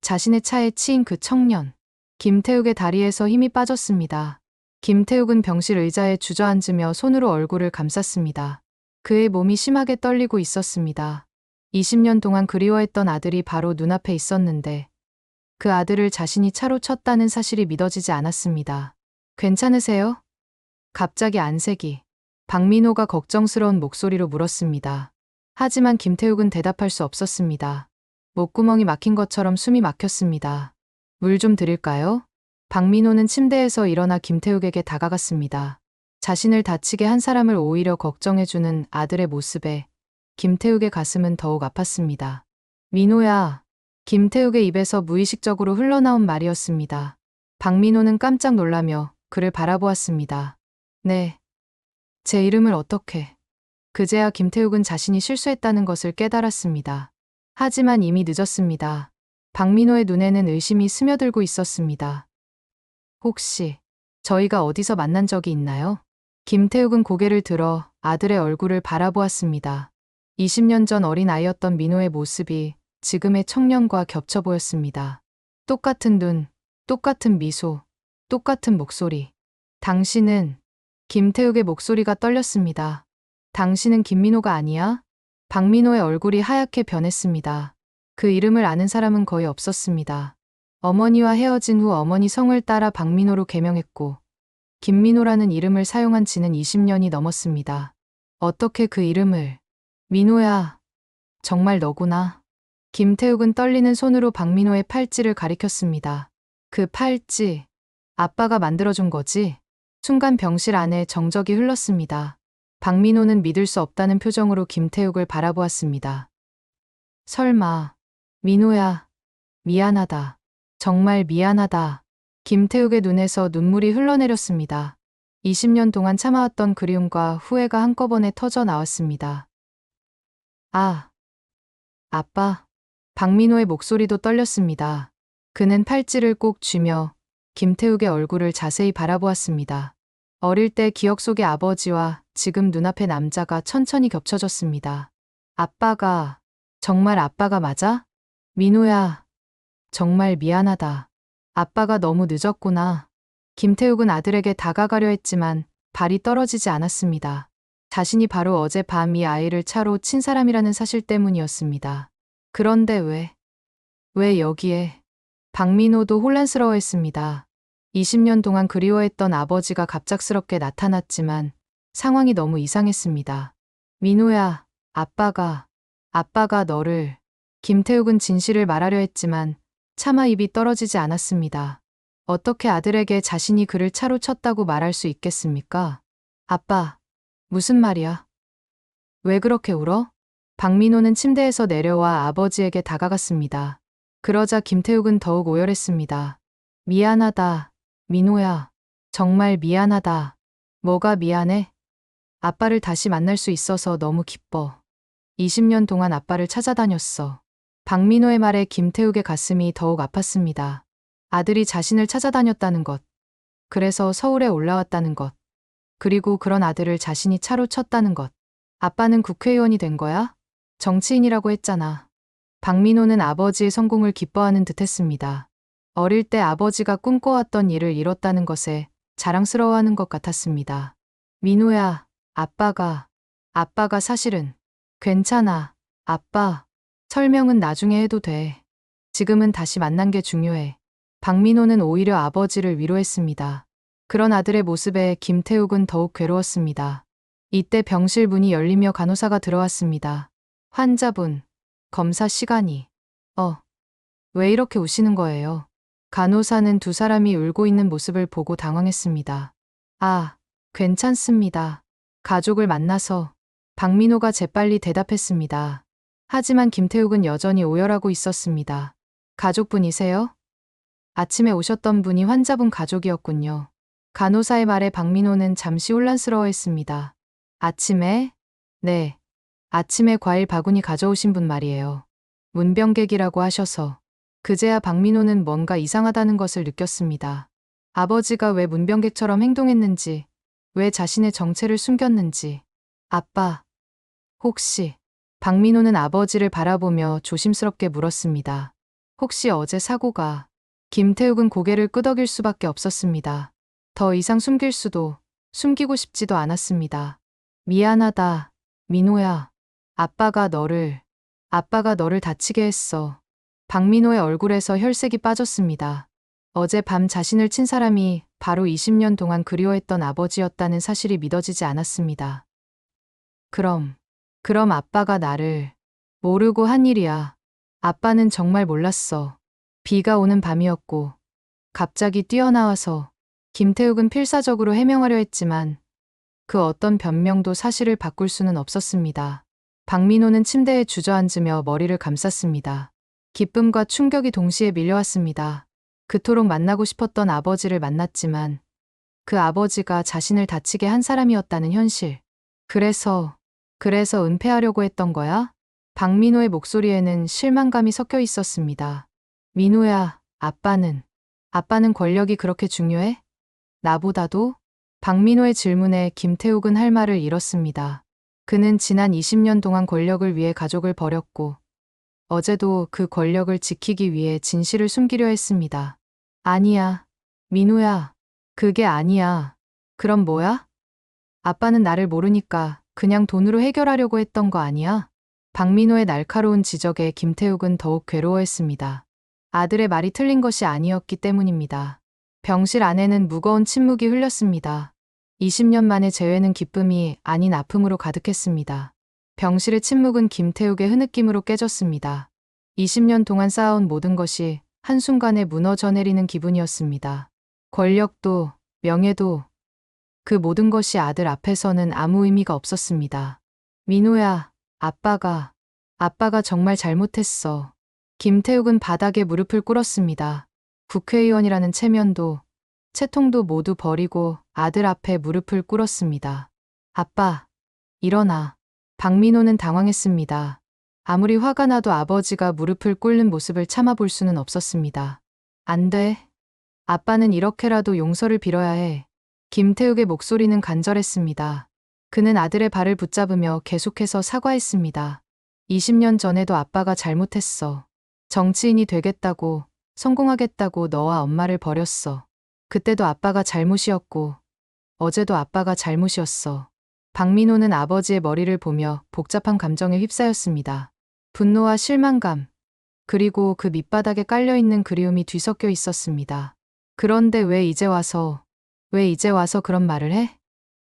자신의 차에 치인 그 청년. 김태욱의 다리에서 힘이 빠졌습니다. 김태욱은 병실 의자에 주저앉으며 손으로 얼굴을 감쌌습니다. 그의 몸이 심하게 떨리고 있었습니다. 20년 동안 그리워했던 아들이 바로 눈앞에 있었는데 그 아들을 자신이 차로 쳤다는 사실이 믿어지지 않았습니다. 괜찮으세요? 갑자기 안색이. 박민호가 걱정스러운 목소리로 물었습니다. 하지만 김태욱은 대답할 수 없었습니다. 목구멍이 막힌 것처럼 숨이 막혔습니다. 물 좀 드릴까요? 박민호는 침대에서 일어나 김태욱에게 다가갔습니다. 자신을 다치게 한 사람을 오히려 걱정해주는 아들의 모습에 김태욱의 가슴은 더욱 아팠습니다. 민호야. 김태욱의 입에서 무의식적으로 흘러나온 말이었습니다. 박민호는 깜짝 놀라며 그를 바라보았습니다. 네. 제 이름을 어떻게. 그제야 김태욱은 자신이 실수했다는 것을 깨달았습니다. 하지만 이미 늦었습니다. 박민호의 눈에는 의심이 스며들고 있었습니다. 혹시 저희가 어디서 만난 적이 있나요? 김태욱은 고개를 들어 아들의 얼굴을 바라보았습니다. 20년 전 어린아이였던 민호의 모습이 지금의 청년과 겹쳐 보였습니다. 똑같은 눈, 똑같은 미소, 똑같은 목소리. 당신은. 김태욱의 목소리가 떨렸습니다. 당신은 김민호가 아니야? 박민호의 얼굴이 하얗게 변했습니다. 그 이름을 아는 사람은 거의 없었습니다. 어머니와 헤어진 후 어머니 성을 따라 박민호로 개명했고 김민호라는 이름을 사용한 지는 20년이 넘었습니다. 어떻게 그 이름을? 민호야, 정말 너구나. 김태욱은 떨리는 손으로 박민호의 팔찌를 가리켰습니다. 그 팔찌, 아빠가 만들어준 거지? 순간 병실 안에 정적이 흘렀습니다. 박민호는 믿을 수 없다는 표정으로 김태욱을 바라보았습니다. 설마, 민호야, 미안하다. 정말 미안하다. 김태욱의 눈에서 눈물이 흘러내렸습니다. 20년 동안 참아왔던 그리움과 후회가 한꺼번에 터져 나왔습니다. 아, 아빠. 박민호의 목소리도 떨렸습니다. 그는 팔찌를 꼭 쥐며 김태욱의 얼굴을 자세히 바라보았습니다. 어릴 때 기억 속의 아버지와 지금 눈앞의 남자가 천천히 겹쳐졌습니다. 아빠가, 정말 아빠가 맞아? 민호야, 정말 미안하다. 아빠가 너무 늦었구나. 김태욱은 아들에게 다가가려 했지만 발이 떨어지지 않았습니다. 자신이 바로 어젯밤 이 아이를 차로 친 사람이라는 사실 때문이었습니다. 그런데 왜 여기에? 박민호도 혼란스러워했습니다. 20년 동안 그리워했던 아버지가 갑작스럽게 나타났지만 상황이 너무 이상했습니다. 민호야, 아빠가 너를. 김태욱은 진실을 말하려 했지만 차마 입이 떨어지지 않았습니다. 어떻게 아들에게 자신이 그를 차로 쳤다고 말할 수 있겠습니까? 아빠, 무슨 말이야? 왜 그렇게 울어? 박민호는 침대에서 내려와 아버지에게 다가갔습니다. 그러자 김태욱은 더욱 오열했습니다. 미안하다, 민호야. 정말 미안하다. 뭐가 미안해? 아빠를 다시 만날 수 있어서 너무 기뻐. 20년 동안 아빠를 찾아다녔어. 박민호의 말에 김태욱의 가슴이 더욱 아팠습니다. 아들이 자신을 찾아다녔다는 것. 그래서 서울에 올라왔다는 것. 그리고 그런 아들을 자신이 차로 쳤다는 것. 아빠는 국회의원이 된 거야? 정치인이라고 했잖아. 박민호는 아버지의 성공을 기뻐하는 듯 했습니다. 어릴 때 아버지가 꿈꿔왔던 일을 이뤘다는 것에 자랑스러워하는 것 같았습니다. 민호야, 아빠가 사실은. 괜찮아, 아빠. 설명은 나중에 해도 돼. 지금은 다시 만난 게 중요해. 박민호는 오히려 아버지를 위로했습니다. 그런 아들의 모습에 김태욱은 더욱 괴로웠습니다. 이때 병실 문이 열리며 간호사가 들어왔습니다. 환자분, 검사 시간이. 왜 이렇게 우시는 거예요? 간호사는 두 사람이 울고 있는 모습을 보고 당황했습니다. 아, 괜찮습니다. 가족을 만나서. 박민호가 재빨리 대답했습니다. 하지만 김태욱은 여전히 오열하고 있었습니다. 가족분이세요? 아침에 오셨던 분이 환자분 가족이었군요. 간호사의 말에 박민호는 잠시 혼란스러워했습니다. 아침에? 네. 아침에 과일 바구니 가져오신 분 말이에요. 문병객이라고 하셔서. 그제야 박민호는 뭔가 이상하다는 것을 느꼈습니다. 아버지가 왜 문병객처럼 행동했는지, 왜 자신의 정체를 숨겼는지. 아빠, 혹시. 박민호는 아버지를 바라보며 조심스럽게 물었습니다. 혹시 어제 사고가. 김태욱은 고개를 끄덕일 수밖에 없었습니다. 더 이상 숨기고 싶지도 않았습니다. 미안하다, 민호야. 아빠가 너를 다치게 했어. 박민호의 얼굴에서 혈색이 빠졌습니다. 어젯밤 자신을 친 사람이 바로 20년 동안 그리워했던 아버지였다는 사실이 믿어지지 않았습니다. 그럼 아빠가 나를 모르고 한 일이야. 아빠는 정말 몰랐어. 비가 오는 밤이었고 갑자기 뛰어나와서. 김태욱은 필사적으로 해명하려 했지만 그 어떤 변명도 사실을 바꿀 수는 없었습니다. 박민호는 침대에 주저앉으며 머리를 감쌌습니다. 기쁨과 충격이 동시에 밀려왔습니다. 그토록 만나고 싶었던 아버지를 만났지만 그 아버지가 자신을 다치게 한 사람이었다는 현실. 그래서 은폐하려고 했던 거야? 박민호의 목소리에는 실망감이 섞여 있었습니다. 민호야, 아빠는 권력이 그렇게 중요해? 나보다도? 박민호의 질문에 김태욱은 할 말을 잃었습니다. 그는 지난 20년 동안 권력을 위해 가족을 버렸고 어제도 그 권력을 지키기 위해 진실을 숨기려 했습니다. 아니야, 민호야. 그게 아니야. 그럼 뭐야? 아빠는 나를 모르니까 그냥 돈으로 해결하려고 했던 거 아니야? 박민호의 날카로운 지적에 김태욱은 더욱 괴로워했습니다. 아들의 말이 틀린 것이 아니었기 때문입니다. 병실 안에는 무거운 침묵이 흘렸습니다. 20년 만에 재회는 기쁨이 아닌 아픔으로 가득했습니다. 병실의 침묵은 김태욱의 흐느낌으로 깨졌습니다. 20년 동안 쌓아온 모든 것이 한순간에 무너져 내리는 기분이었습니다. 권력도, 명예도, 그 모든 것이 아들 앞에서는 아무 의미가 없었습니다. 민호야, 아빠가 정말 잘못했어. 김태욱은 바닥에 무릎을 꿇었습니다. 국회의원이라는 체면도, 채통도 모두 버리고 아들 앞에 무릎을 꿇었습니다. 아빠, 일어나. 박민호는 당황했습니다. 아무리 화가 나도 아버지가 무릎을 꿇는 모습을 참아볼 수는 없었습니다. 안 돼. 아빠는 이렇게라도 용서를 빌어야 해. 김태욱의 목소리는 간절했습니다. 그는 아들의 발을 붙잡으며 계속해서 사과했습니다. 20년 전에도 아빠가 잘못했어. 정치인이 되겠다고, 성공하겠다고 너와 엄마를 버렸어. 그때도 아빠가 잘못이었고, 어제도 아빠가 잘못이었어. 박민호는 아버지의 머리를 보며 복잡한 감정에 휩싸였습니다. 분노와 실망감, 그리고 그 밑바닥에 깔려있는 그리움이 뒤섞여 있었습니다. 그런데 왜 이제 와서 그런 말을 해?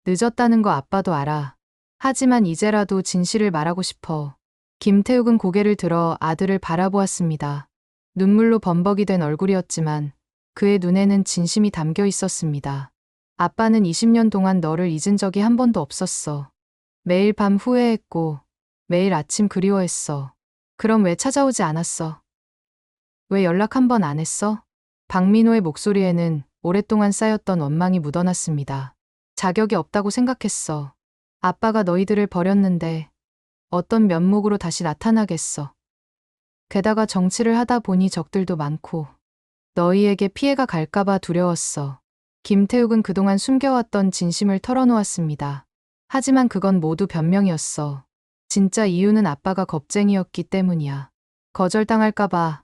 늦었다는 거 아빠도 알아. 하지만 이제라도 진실을 말하고 싶어. 김태욱은 고개를 들어 아들을 바라보았습니다. 눈물로 범벅이 된 얼굴이었지만 그의 눈에는 진심이 담겨 있었습니다. 아빠는 20년 동안 너를 잊은 적이 한 번도 없었어. 매일 밤 후회했고 매일 아침 그리워했어. 그럼 왜 찾아오지 않았어? 왜 연락 한 번 안 했어? 박민호의 목소리에는 오랫동안 쌓였던 원망이 묻어났습니다. 자격이 없다고 생각했어. 아빠가 너희들을 버렸는데 어떤 면목으로 다시 나타나겠어. 게다가 정치를 하다 보니 적들도 많고 너희에게 피해가 갈까봐 두려웠어. 김태욱은 그동안 숨겨왔던 진심을 털어놓았습니다. 하지만 그건 모두 변명이었어. 진짜 이유는 아빠가 겁쟁이였기 때문이야. 거절당할까봐,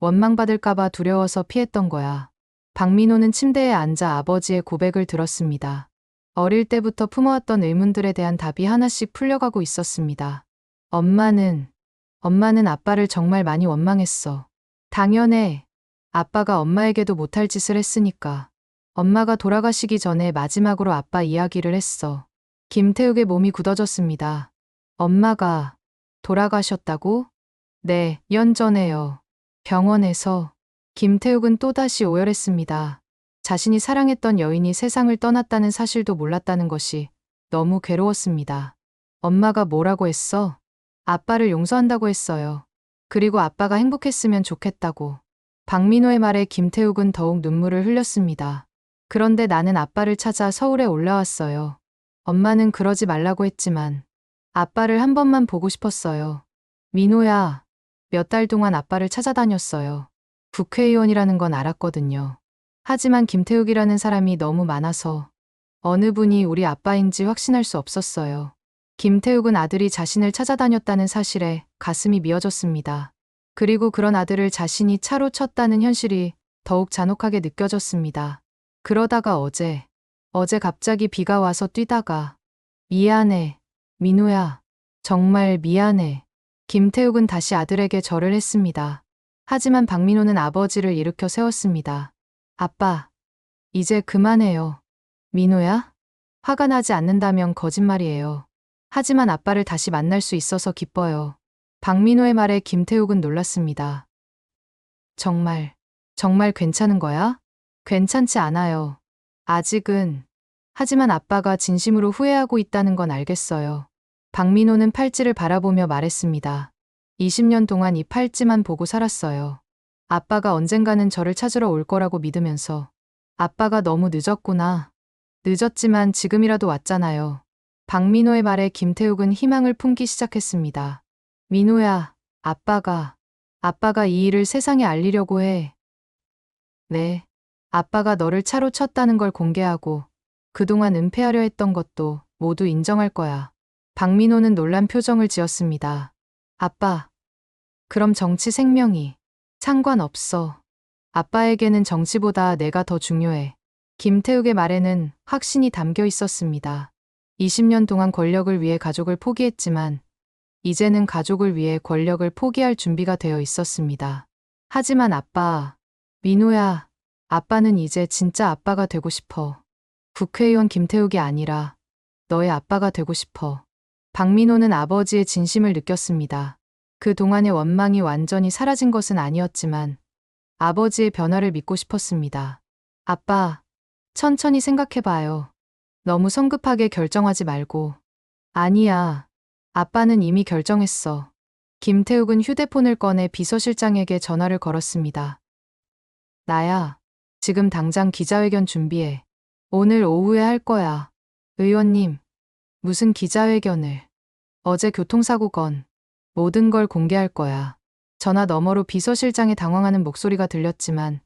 원망받을까봐 두려워서 피했던 거야. 박민호는 침대에 앉아 아버지의 고백을 들었습니다. 어릴 때부터 품어왔던 의문들에 대한 답이 하나씩 풀려가고 있었습니다. 엄마는 아빠를 정말 많이 원망했어. 당연해. 아빠가 엄마에게도 못할 짓을 했으니까. 엄마가 돌아가시기 전에 마지막으로 아빠 이야기를 했어. 김태욱의 몸이 굳어졌습니다. 엄마가 돌아가셨다고? 네, 2년 전에요. 병원에서. 김태욱은 또다시 오열했습니다. 자신이 사랑했던 여인이 세상을 떠났다는 사실도 몰랐다는 것이 너무 괴로웠습니다. 엄마가 뭐라고 했어? 아빠를 용서한다고 했어요. 그리고 아빠가 행복했으면 좋겠다고. 박민호의 말에 김태욱은 더욱 눈물을 흘렸습니다. 그런데 나는 아빠를 찾아 서울에 올라왔어요. 엄마는 그러지 말라고 했지만 아빠를 한 번만 보고 싶었어요. 민호야, 몇 달 동안 아빠를 찾아다녔어요. 국회의원이라는 건 알았거든요. 하지만 김태욱이라는 사람이 너무 많아서 어느 분이 우리 아빠인지 확신할 수 없었어요. 김태욱은 아들이 자신을 찾아다녔다는 사실에 가슴이 미어졌습니다. 그리고 그런 아들을 자신이 차로 쳤다는 현실이 더욱 잔혹하게 느껴졌습니다. 그러다가 어제 갑자기 비가 와서 뛰다가 미안해, 민호야. 정말 미안해. 김태욱은 다시 아들에게 절을 했습니다. 하지만 박민호는 아버지를 일으켜 세웠습니다. 아빠, 이제 그만해요. 민호야? 화가 나지 않는다면 거짓말이에요. 하지만 아빠를 다시 만날 수 있어서 기뻐요. 박민호의 말에 김태욱은 놀랐습니다. 정말 괜찮은 거야? 괜찮지 않아요. 아직은. 하지만 아빠가 진심으로 후회하고 있다는 건 알겠어요. 박민호는 팔찌를 바라보며 말했습니다. 20년 동안 이 팔찌만 보고 살았어요. 아빠가 언젠가는 저를 찾으러 올 거라고 믿으면서. 아빠가 너무 늦었구나. 늦었지만 지금이라도 왔잖아요. 박민호의 말에 김태욱은 희망을 품기 시작했습니다. 민호야, 아빠가 이 일을 세상에 알리려고 해. 네. 아빠가 너를 차로 쳤다는 걸 공개하고 그동안 은폐하려 했던 것도 모두 인정할 거야. 박민호는 놀란 표정을 지었습니다. 아빠, 그럼 정치 생명이 상관없어. 아빠에게는 정치보다 내가 더 중요해. 김태욱의 말에는 확신이 담겨 있었습니다. 20년 동안 권력을 위해 가족을 포기했지만 이제는 가족을 위해 권력을 포기할 준비가 되어 있었습니다. 하지만 아빠, 민호야, 아빠는 이제 진짜 아빠가 되고 싶어. 국회의원 김태욱이 아니라 너의 아빠가 되고 싶어. 박민호는 아버지의 진심을 느꼈습니다. 그동안의 원망이 완전히 사라진 것은 아니었지만 아버지의 변화를 믿고 싶었습니다. 아빠, 천천히 생각해봐요. 너무 성급하게 결정하지 말고. 아니야. 아빠는 이미 결정했어. 김태욱은 휴대폰을 꺼내 비서실장에게 전화를 걸었습니다. 나야. 지금 당장 기자회견 준비해. 오늘 오후에 할 거야. 의원님, 무슨 기자회견을. 어제 교통사고 건 모든 걸 공개할 거야. 전화 너머로 비서실장의 당황하는 목소리가 들렸지만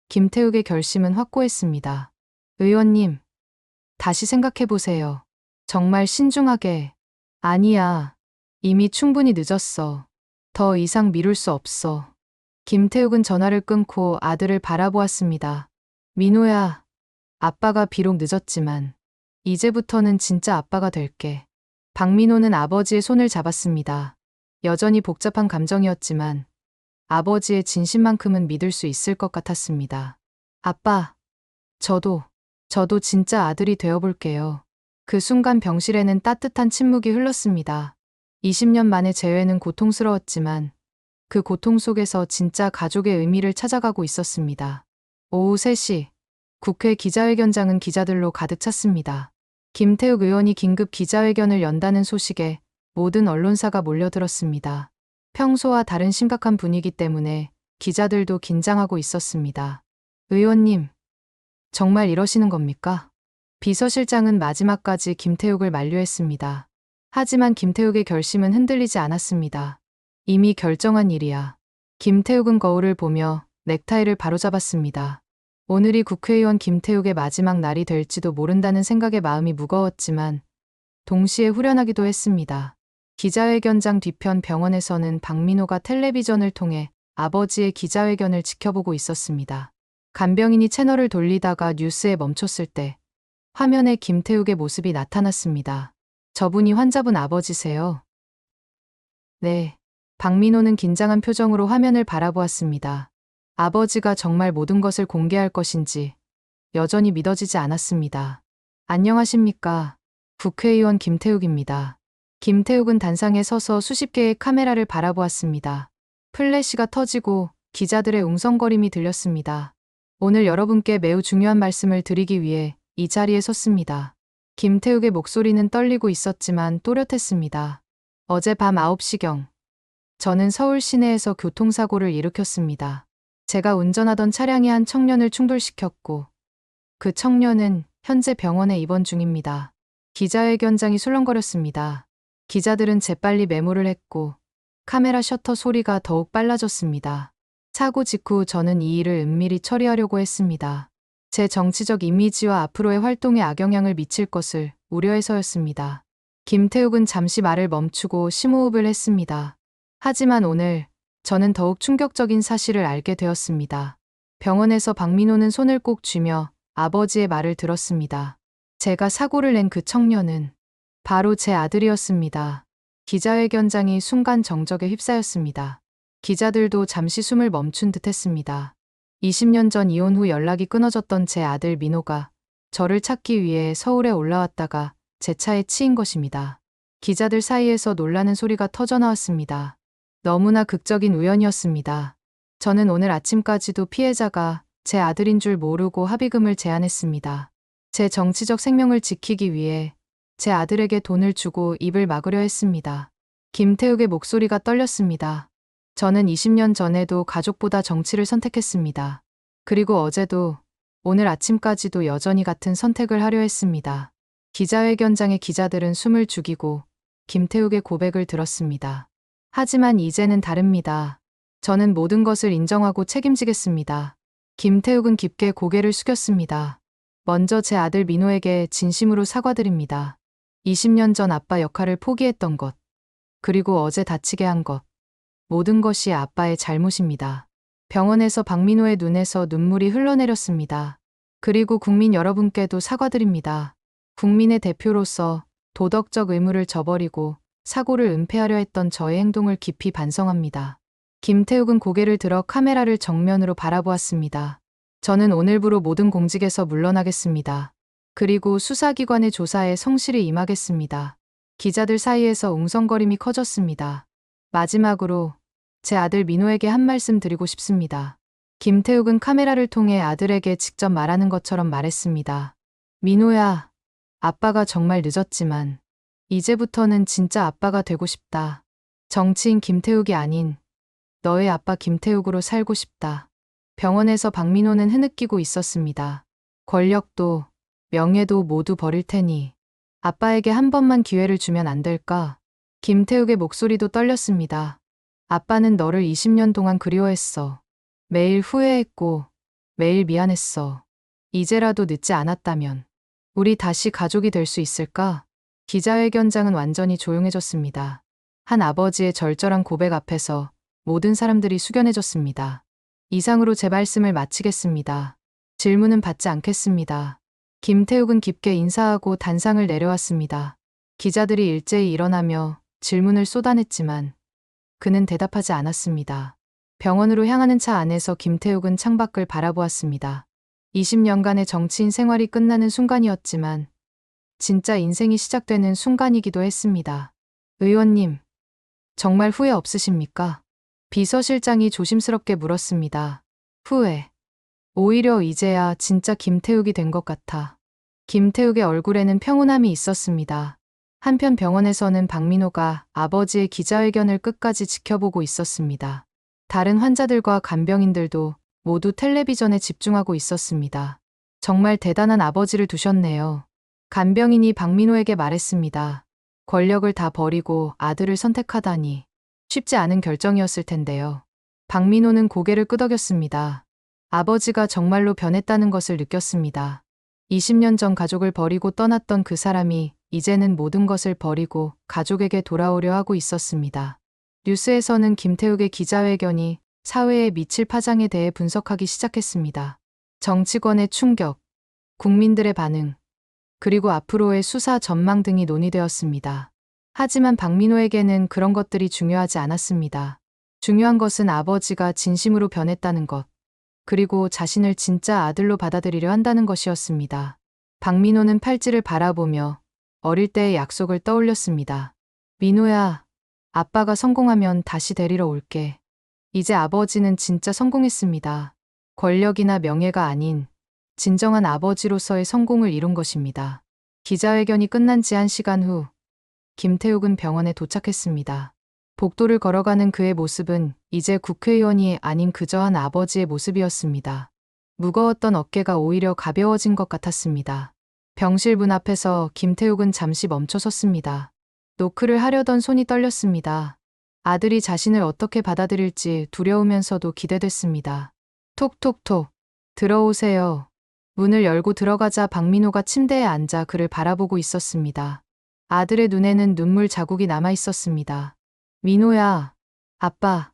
김태욱의 결심은 확고했습니다. 의원님, 다시 생각해보세요. 정말 신중하게. 아니야. 이미 충분히 늦었어. 더 이상 미룰 수 없어. 김태욱은 전화를 끊고 아들을 바라보았습니다. 민호야, 아빠가 비록 늦었지만 이제부터는 진짜 아빠가 될게. 박민호는 아버지의 손을 잡았습니다. 여전히 복잡한 감정이었지만 아버지의 진심만큼은 믿을 수 있을 것 같았습니다. 아빠, 저도 진짜 아들이 되어볼게요. 그 순간 병실에는 따뜻한 침묵이 흘렀습니다. 20년 만의 재회는 고통스러웠지만 그 고통 속에서 진짜 가족의 의미를 찾아가고 있었습니다. 오후 3시, 국회 기자회견장은 기자들로 가득 찼습니다. 김태욱 의원이 긴급 기자회견을 연다는 소식에 모든 언론사가 몰려들었습니다. 평소와 다른 심각한 분위기 때문에 기자들도 긴장하고 있었습니다. 의원님, 정말 이러시는 겁니까? 비서실장은 마지막까지 김태욱을 만류했습니다. 하지만 김태욱의 결심은 흔들리지 않았습니다. 이미 결정한 일이야. 김태욱은 거울을 보며 넥타이를 바로잡았습니다. 오늘이 국회의원 김태욱의 마지막 날이 될지도 모른다는 생각에 마음이 무거웠지만 동시에 후련하기도 했습니다. 기자회견장 뒤편 병원에서는 박민호가 텔레비전을 통해 아버지의 기자회견을 지켜보고 있었습니다. 간병인이 채널을 돌리다가 뉴스에 멈췄을 때 화면에 김태욱의 모습이 나타났습니다. 저분이 환자분 아버지세요? 네. 박민호는 긴장한 표정으로 화면을 바라보았습니다. 아버지가 정말 모든 것을 공개할 것인지 여전히 믿어지지 않았습니다. 안녕하십니까. 국회의원 김태욱입니다. 김태욱은 단상에 서서 수십 개의 카메라를 바라보았습니다. 플래시가 터지고 기자들의 웅성거림이 들렸습니다. 오늘 여러분께 매우 중요한 말씀을 드리기 위해 이 자리에 섰습니다. 김태욱의 목소리는 떨리고 있었지만 또렷했습니다. 어젯밤 9시경, 저는 서울 시내에서 교통사고를 일으켰습니다. 제가 운전하던 차량이 한 청년을 충돌시켰고 그 청년은 현재 병원에 입원 중입니다. 기자회견장이 술렁거렸습니다. 기자들은 재빨리 메모를 했고 카메라 셔터 소리가 더욱 빨라졌습니다. 사고 직후 저는 이 일을 은밀히 처리하려고 했습니다. 제 정치적 이미지와 앞으로의 활동에 악영향을 미칠 것을 우려해서였습니다. 김태욱은 잠시 말을 멈추고 심호흡을 했습니다. 하지만 오늘 저는 더욱 충격적인 사실을 알게 되었습니다. 병원에서 박민호는 손을 꼭 쥐며 아버지의 말을 들었습니다. 제가 사고를 낸 그 청년은 바로 제 아들이었습니다. 기자회견장이 순간 정적에 휩싸였습니다. 기자들도 잠시 숨을 멈춘 듯 했습니다. 20년 전 이혼 후 연락이 끊어졌던 제 아들 민호가 저를 찾기 위해 서울에 올라왔다가 제 차에 치인 것입니다. 기자들 사이에서 놀라는 소리가 터져나왔습니다. 너무나 극적인 우연이었습니다. 저는 오늘 아침까지도 피해자가 제 아들인 줄 모르고 합의금을 제안했습니다. 제 정치적 생명을 지키기 위해 제 아들에게 돈을 주고 입을 막으려 했습니다. 김태욱의 목소리가 떨렸습니다. 저는 20년 전에도 가족보다 정치를 선택했습니다. 그리고 어제도, 오늘 아침까지도 여전히 같은 선택을 하려 했습니다. 기자회견장의 기자들은 숨을 죽이고 김태욱의 고백을 들었습니다. 하지만 이제는 다릅니다. 저는 모든 것을 인정하고 책임지겠습니다. 김태욱은 깊게 고개를 숙였습니다. 먼저 제 아들 민호에게 진심으로 사과드립니다. 20년 전 아빠 역할을 포기했던 것, 그리고 어제 다치게 한 것, 모든 것이 아빠의 잘못입니다. 병원에서 박민호의 눈에서 눈물이 흘러내렸습니다. 그리고 국민 여러분께도 사과드립니다. 국민의 대표로서 도덕적 의무를 저버리고 사고를 은폐하려 했던 저의 행동을 깊이 반성합니다. 김태욱은 고개를 들어 카메라를 정면으로 바라보았습니다. 저는 오늘부로 모든 공직에서 물러나겠습니다. 그리고 수사기관의 조사에 성실히 임하겠습니다. 기자들 사이에서 웅성거림이 커졌습니다. 마지막으로 제 아들 민호에게 한 말씀 드리고 싶습니다. 김태욱은 카메라를 통해 아들에게 직접 말하는 것처럼 말했습니다. 민호야, 아빠가 정말 늦었지만 이제부터는 진짜 아빠가 되고 싶다. 정치인 김태욱이 아닌 너의 아빠 김태욱으로 살고 싶다. 병원에서 박민호는 흐느끼고 있었습니다. 권력도 명예도 모두 버릴 테니 아빠에게 한 번만 기회를 주면 안 될까? 김태욱의 목소리도 떨렸습니다. 아빠는 너를 20년 동안 그리워했어. 매일 후회했고 매일 미안했어. 이제라도 늦지 않았다면 우리 다시 가족이 될 수 있을까? 기자회견장은 완전히 조용해졌습니다. 한 아버지의 절절한 고백 앞에서 모든 사람들이 숙연해졌습니다. 이상으로 제 말씀을 마치겠습니다. 질문은 받지 않겠습니다. 김태욱은 깊게 인사하고 단상을 내려왔습니다. 기자들이 일제히 일어나며 질문을 쏟아냈지만 그는 대답하지 않았습니다. 병원으로 향하는 차 안에서 김태욱은 창밖을 바라보았습니다. 20년간의 정치인 생활이 끝나는 순간이었지만 진짜 인생이 시작되는 순간이기도 했습니다. 의원님, 정말 후회 없으십니까? 비서실장이 조심스럽게 물었습니다. 후회. 오히려 이제야 진짜 김태욱이 된 것 같아. 김태욱의 얼굴에는 평온함이 있었습니다. 한편 병원에서는 박민호가 아버지의 기자회견을 끝까지 지켜보고 있었습니다. 다른 환자들과 간병인들도 모두 텔레비전에 집중하고 있었습니다. 정말 대단한 아버지를 두셨네요. 간병인이 박민호에게 말했습니다. 권력을 다 버리고 아들을 선택하다니 쉽지 않은 결정이었을 텐데요. 박민호는 고개를 끄덕였습니다. 아버지가 정말로 변했다는 것을 느꼈습니다. 20년 전 가족을 버리고 떠났던 그 사람이 이제는 모든 것을 버리고 가족에게 돌아오려 하고 있었습니다. 뉴스에서는 김태욱의 기자회견이 사회에 미칠 파장에 대해 분석하기 시작했습니다. 정치권의 충격, 국민들의 반응, 그리고 앞으로의 수사 전망 등이 논의되었습니다. 하지만 박민호에게는 그런 것들이 중요하지 않았습니다. 중요한 것은 아버지가 진심으로 변했다는 것, 그리고 자신을 진짜 아들로 받아들이려 한다는 것이었습니다. 박민호는 팔찌를 바라보며 어릴 때의 약속을 떠올렸습니다. 민호야, 아빠가 성공하면 다시 데리러 올게. 이제 아버지는 진짜 성공했습니다. 권력이나 명예가 아닌 진정한 아버지로서의 성공을 이룬 것입니다. 기자회견이 끝난 지 1시간 후 김태욱은 병원에 도착했습니다. 복도를 걸어가는 그의 모습은 이제 국회의원이 아닌 그저 한 아버지의 모습이었습니다. 무거웠던 어깨가 오히려 가벼워진 것 같았습니다. 병실 문 앞에서 김태욱은 잠시 멈춰 섰습니다. 노크를 하려던 손이 떨렸습니다. 아들이 자신을 어떻게 받아들일지 두려우면서도 기대됐습니다. 톡톡톡. 들어오세요. 문을 열고 들어가자 박민호가 침대에 앉아 그를 바라보고 있었습니다. 아들의 눈에는 눈물 자국이 남아 있었습니다. 민호야, 아빠.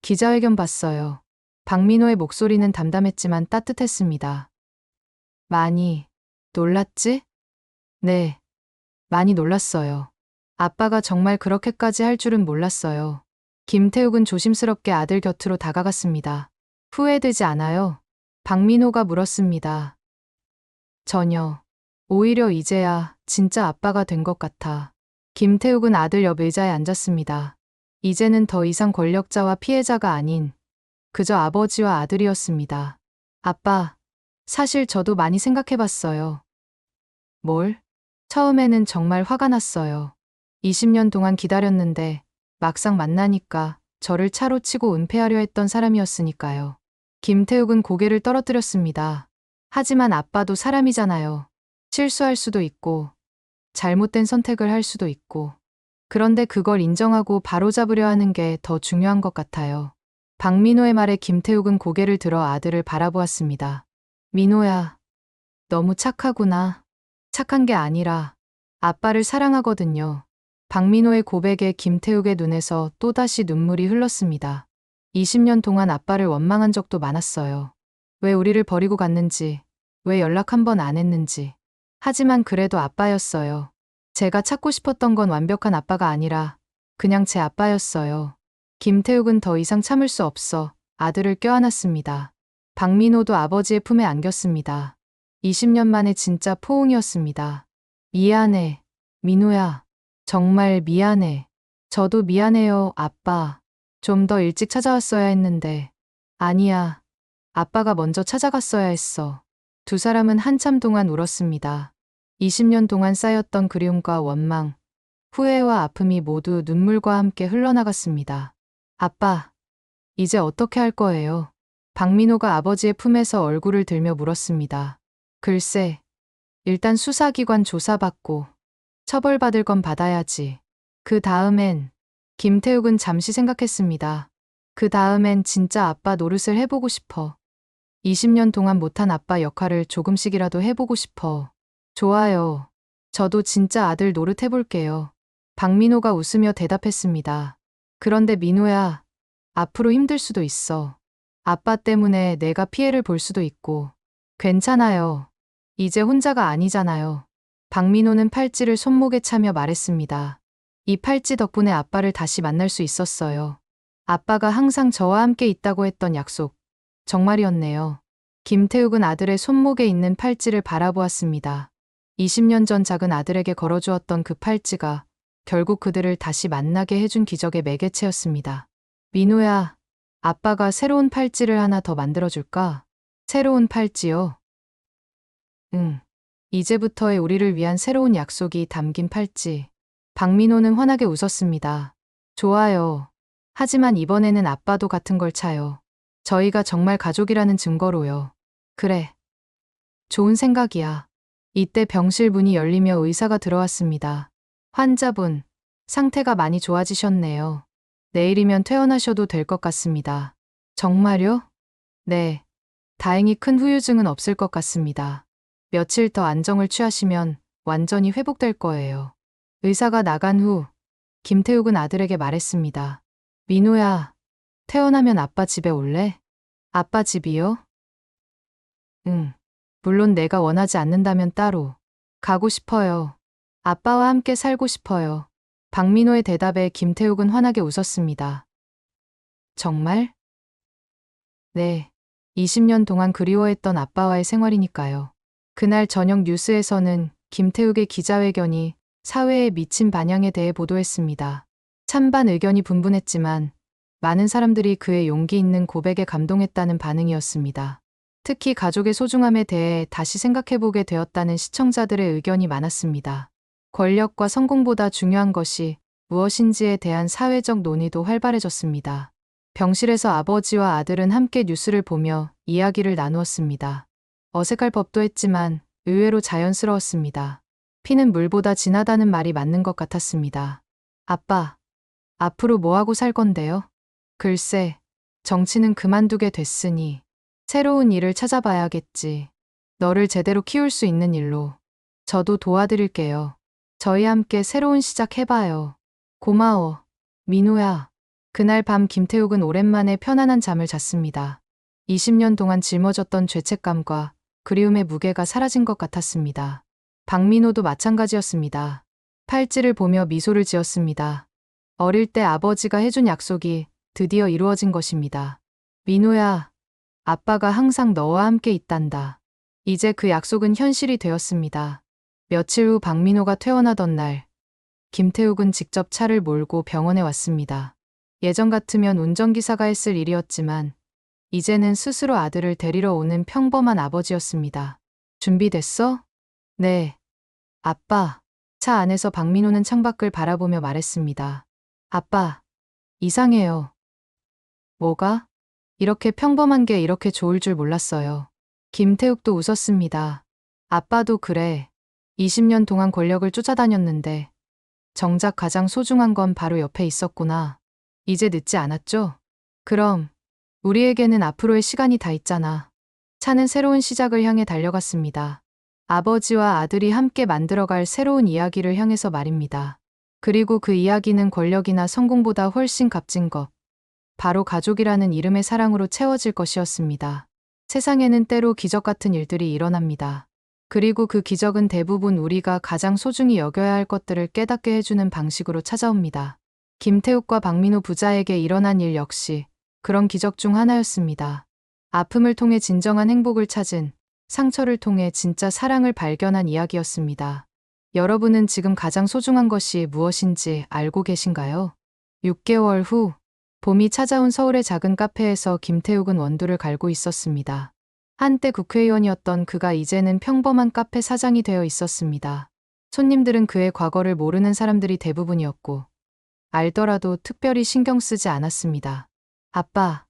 기자회견 봤어요. 박민호의 목소리는 담담했지만 따뜻했습니다. 많이 놀랐지? 네, 많이 놀랐어요. 아빠가 정말 그렇게까지 할 줄은 몰랐어요. 김태욱은 조심스럽게 아들 곁으로 다가갔습니다. 후회되지 않아요? 박민호가 물었습니다. 전혀. 오히려 이제야 진짜 아빠가 된 것 같아. 김태욱은 아들 옆 의자에 앉았습니다. 이제는 더 이상 권력자와 피해자가 아닌 그저 아버지와 아들이었습니다. 아빠, 사실 저도 많이 생각해봤어요. 뭘? 처음에는 정말 화가 났어요. 20년 동안 기다렸는데 막상 만나니까 저를 차로 치고 은폐하려 했던 사람이었으니까요. 김태욱은 고개를 떨어뜨렸습니다. 하지만 아빠도 사람이잖아요. 실수할 수도 있고 잘못된 선택을 할 수도 있고 그런데 그걸 인정하고 바로잡으려 하는 게 더 중요한 것 같아요. 박민호의 말에 김태욱은 고개를 들어 아들을 바라보았습니다. 민호야, 너무 착하구나. 착한 게 아니라 아빠를 사랑하거든요. 박민호의 고백에 김태욱의 눈에서 또다시 눈물이 흘렀습니다. 20년 동안 아빠를 원망한 적도 많았어요. 왜 우리를 버리고 갔는지, 왜 연락 한 번 안 했는지. 하지만 그래도 아빠였어요. 제가 찾고 싶었던 건 완벽한 아빠가 아니라 그냥 제 아빠였어요. 김태욱은 더 이상 참을 수 없어 아들을 껴안았습니다. 박민호도 아버지의 품에 안겼습니다. 20년 만에 진짜 포옹이었습니다. 미안해, 민호야. 정말 미안해. 저도 미안해요, 아빠. 좀 더 일찍 찾아왔어야 했는데. 아니야. 아빠가 먼저 찾아갔어야 했어. 두 사람은 한참 동안 울었습니다. 20년 동안 쌓였던 그리움과 원망, 후회와 아픔이 모두 눈물과 함께 흘러나갔습니다. 아빠, 이제 어떻게 할 거예요? 박민호가 아버지의 품에서 얼굴을 들며 물었습니다. 글쎄, 일단 수사기관 조사받고 처벌받을 건 받아야지. 그 다음엔 김태욱은 잠시 생각했습니다. 그 다음엔 진짜 아빠 노릇을 해보고 싶어. 20년 동안 못한 아빠 역할을 조금씩이라도 해보고 싶어. 좋아요. 저도 진짜 아들 노릇 해볼게요. 박민호가 웃으며 대답했습니다. 그런데 민호야, 앞으로 힘들 수도 있어. 아빠 때문에 내가 피해를 볼 수도 있고. 괜찮아요. 이제 혼자가 아니잖아요. 박민호는 팔찌를 손목에 차며 말했습니다. 이 팔찌 덕분에 아빠를 다시 만날 수 있었어요. 아빠가 항상 저와 함께 있다고 했던 약속. 정말이었네요. 김태욱은 아들의 손목에 있는 팔찌를 바라보았습니다. 20년 전 작은 아들에게 걸어주었던 그 팔찌가 결국 그들을 다시 만나게 해준 기적의 매개체였습니다. 민호야, 아빠가 새로운 팔찌를 하나 더 만들어줄까? 새로운 팔찌요? 응. 이제부터의 우리를 위한 새로운 약속이 담긴 팔찌. 박민호는 환하게 웃었습니다. 좋아요. 하지만 이번에는 아빠도 같은 걸 차요. 저희가 정말 가족이라는 증거로요. 그래. 좋은 생각이야. 이때 병실 문이 열리며 의사가 들어왔습니다. 환자분, 상태가 많이 좋아지셨네요. 내일이면 퇴원하셔도 될 것 같습니다. 정말요? 네. 다행히 큰 후유증은 없을 것 같습니다. 며칠 더 안정을 취하시면 완전히 회복될 거예요. 의사가 나간 후 김태욱은 아들에게 말했습니다. 민호야, 퇴원하면 아빠 집에 올래? 아빠 집이요? 응. 물론 내가 원하지 않는다면 따로. 가고 싶어요. 아빠와 함께 살고 싶어요. 박민호의 대답에 김태욱은 환하게 웃었습니다. 정말? 네. 20년 동안 그리워했던 아빠와의 생활이니까요. 그날 저녁 뉴스에서는 김태욱의 기자회견이 사회에 미친 반향에 대해 보도했습니다. 찬반 의견이 분분했지만 많은 사람들이 그의 용기 있는 고백에 감동했다는 반응이었습니다. 특히 가족의 소중함에 대해 다시 생각해보게 되었다는 시청자들의 의견이 많았습니다. 권력과 성공보다 중요한 것이 무엇인지에 대한 사회적 논의도 활발해졌습니다. 병실에서 아버지와 아들은 함께 뉴스를 보며 이야기를 나누었습니다. 어색할 법도 했지만 의외로 자연스러웠습니다. 피는 물보다 진하다는 말이 맞는 것 같았습니다. 아빠, 앞으로 뭐 하고 살 건데요? 글쎄, 정치는 그만두게 됐으니 새로운 일을 찾아봐야겠지. 너를 제대로 키울 수 있는 일로. 저도 도와드릴게요. 저희 함께 새로운 시작 해봐요. 고마워. 민호야. 그날 밤 김태욱은 오랜만에 편안한 잠을 잤습니다. 20년 동안 짊어졌던 죄책감과 그리움의 무게가 사라진 것 같았습니다. 박민호도 마찬가지였습니다. 팔찌를 보며 미소를 지었습니다. 어릴 때 아버지가 해준 약속이 드디어 이루어진 것입니다. 민호야, 아빠가 항상 너와 함께 있단다. 이제 그 약속은 현실이 되었습니다. 며칠 후 박민호가 퇴원하던 날, 김태욱은 직접 차를 몰고 병원에 왔습니다. 예전 같으면 운전기사가 했을 일이었지만 이제는 스스로 아들을 데리러 오는 평범한 아버지였습니다. 준비됐어? 네. 아빠. 차 안에서 박민호는 창밖을 바라보며 말했습니다. 아빠, 이상해요. 뭐가? 이렇게 평범한 게 이렇게 좋을 줄 몰랐어요. 김태욱도 웃었습니다. 아빠도 그래. 20년 동안 권력을 쫓아다녔는데 정작 가장 소중한 건 바로 옆에 있었구나. 이제 늦지 않았죠? 그럼 우리에게는 앞으로의 시간이 다 있잖아. 차는 새로운 시작을 향해 달려갔습니다. 아버지와 아들이 함께 만들어갈 새로운 이야기를 향해서 말입니다. 그리고 그 이야기는 권력이나 성공보다 훨씬 값진 것. 바로 가족이라는 이름의 사랑으로 채워질 것이었습니다. 세상에는 때로 기적 같은 일들이 일어납니다. 그리고 그 기적은 대부분 우리가 가장 소중히 여겨야 할 것들을 깨닫게 해주는 방식으로 찾아옵니다. 김태욱과 박민호 부자에게 일어난 일 역시 그런 기적 중 하나였습니다. 아픔을 통해 진정한 행복을 찾은, 상처를 통해 진짜 사랑을 발견한 이야기였습니다. 여러분은 지금 가장 소중한 것이 무엇인지 알고 계신가요? 6개월 후, 봄이 찾아온 서울의 작은 카페에서 김태욱은 원두를 갈고 있었습니다. 한때 국회의원이었던 그가 이제는 평범한 카페 사장이 되어 있었습니다. 손님들은 그의 과거를 모르는 사람들이 대부분이었고, 알더라도 특별히 신경 쓰지 않았습니다. 아빠,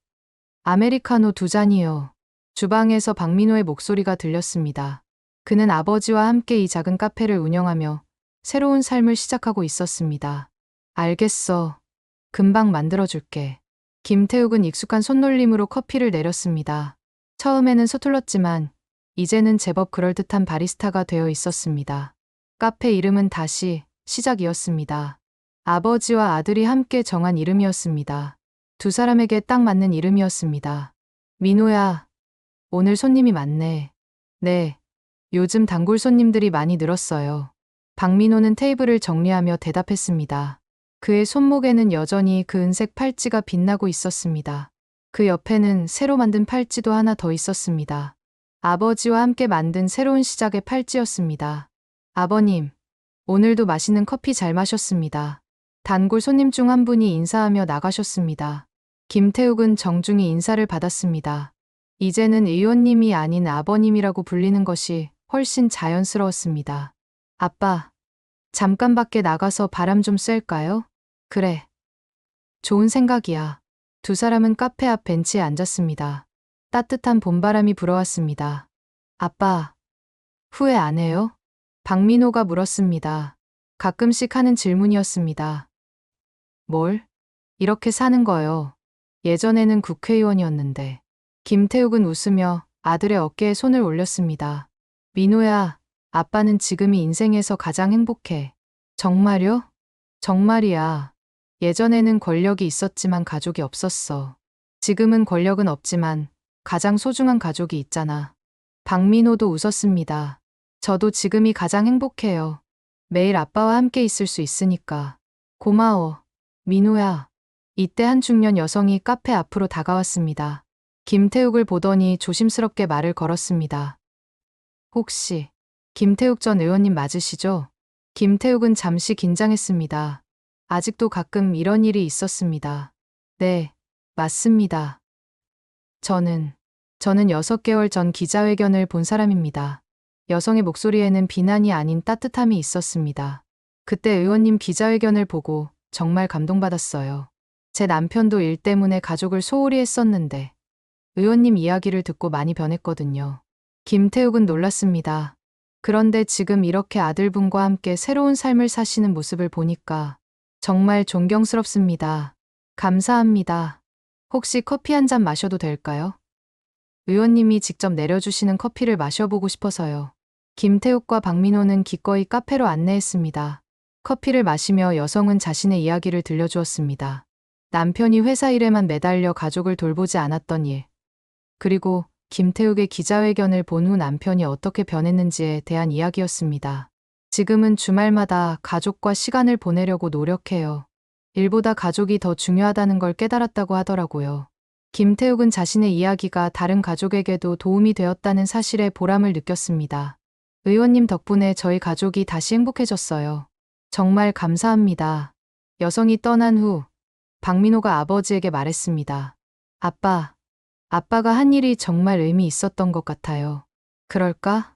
아메리카노 2잔이요. 주방에서 박민호의 목소리가 들렸습니다. 그는 아버지와 함께 이 작은 카페를 운영하며 새로운 삶을 시작하고 있었습니다. 알겠어. 금방 만들어줄게. 김태욱은 익숙한 손놀림으로 커피를 내렸습니다. 처음에는 서툴렀지만 이제는 제법 그럴듯한 바리스타가 되어 있었습니다. 카페 이름은 다시 시작이었습니다. 아버지와 아들이 함께 정한 이름이었습니다. 두 사람에게 딱 맞는 이름이었습니다. 민호야, 오늘 손님이 많네. 네, 요즘 단골 손님들이 많이 늘었어요. 박민호는 테이블을 정리하며 대답했습니다. 그의 손목에는 여전히 그 은색 팔찌가 빛나고 있었습니다. 그 옆에는 새로 만든 팔찌도 하나 더 있었습니다. 아버지와 함께 만든 새로운 시작의 팔찌였습니다. 아버님, 오늘도 맛있는 커피 잘 마셨습니다. 단골 손님 중 한 분이 인사하며 나가셨습니다. 김태욱은 정중히 인사를 받았습니다. 이제는 의원님이 아닌 아버님이라고 불리는 것이 훨씬 자연스러웠습니다. 아빠, 잠깐 밖에 나가서 바람 좀 쐴까요? 그래. 좋은 생각이야. 두 사람은 카페 앞 벤치에 앉았습니다. 따뜻한 봄바람이 불어왔습니다. 아빠, 후회 안 해요? 박민호가 물었습니다. 가끔씩 하는 질문이었습니다. 뭘? 이렇게 사는 거요. 예전에는 국회의원이었는데. 김태욱은 웃으며 아들의 어깨에 손을 올렸습니다. 민호야, 아빠는 지금이 인생에서 가장 행복해. 정말요? 정말이야. 예전에는 권력이 있었지만 가족이 없었어. 지금은 권력은 없지만 가장 소중한 가족이 있잖아. 박민호도 웃었습니다. 저도 지금이 가장 행복해요. 매일 아빠와 함께 있을 수 있으니까. 고마워. 민호야. 이때 한 중년 여성이 카페 앞으로 다가왔습니다. 김태욱을 보더니 조심스럽게 말을 걸었습니다. 혹시 김태욱 전 의원님 맞으시죠? 김태욱은 잠시 긴장했습니다. 아직도 가끔 이런 일이 있었습니다. 네, 맞습니다. 저는 6개월 전 기자회견을 본 사람입니다. 여성의 목소리에는 비난이 아닌 따뜻함이 있었습니다. 그때 의원님 기자회견을 보고 정말 감동받았어요. 제 남편도 일 때문에 가족을 소홀히 했었는데 의원님 이야기를 듣고 많이 변했거든요. 김태욱은 놀랐습니다. 그런데 지금 이렇게 아들분과 함께 새로운 삶을 사시는 모습을 보니까 정말 존경스럽습니다. 감사합니다. 혹시 커피 한 잔 마셔도 될까요? 의원님이 직접 내려주시는 커피를 마셔보고 싶어서요. 김태욱과 박민호는 기꺼이 카페로 안내했습니다. 커피를 마시며 여성은 자신의 이야기를 들려주었습니다. 남편이 회사 일에만 매달려 가족을 돌보지 않았던 일, 그리고 김태욱의 기자회견을 본 후 남편이 어떻게 변했는지에 대한 이야기였습니다. 지금은 주말마다 가족과 시간을 보내려고 노력해요. 일보다 가족이 더 중요하다는 걸 깨달았다고 하더라고요. 김태욱은 자신의 이야기가 다른 가족에게도 도움이 되었다는 사실에 보람을 느꼈습니다. 의원님 덕분에 저희 가족이 다시 행복해졌어요. 정말 감사합니다. 여성이 떠난 후 박민호가 아버지에게 말했습니다. 아빠가 한 일이 정말 의미 있었던 것 같아요. 그럴까?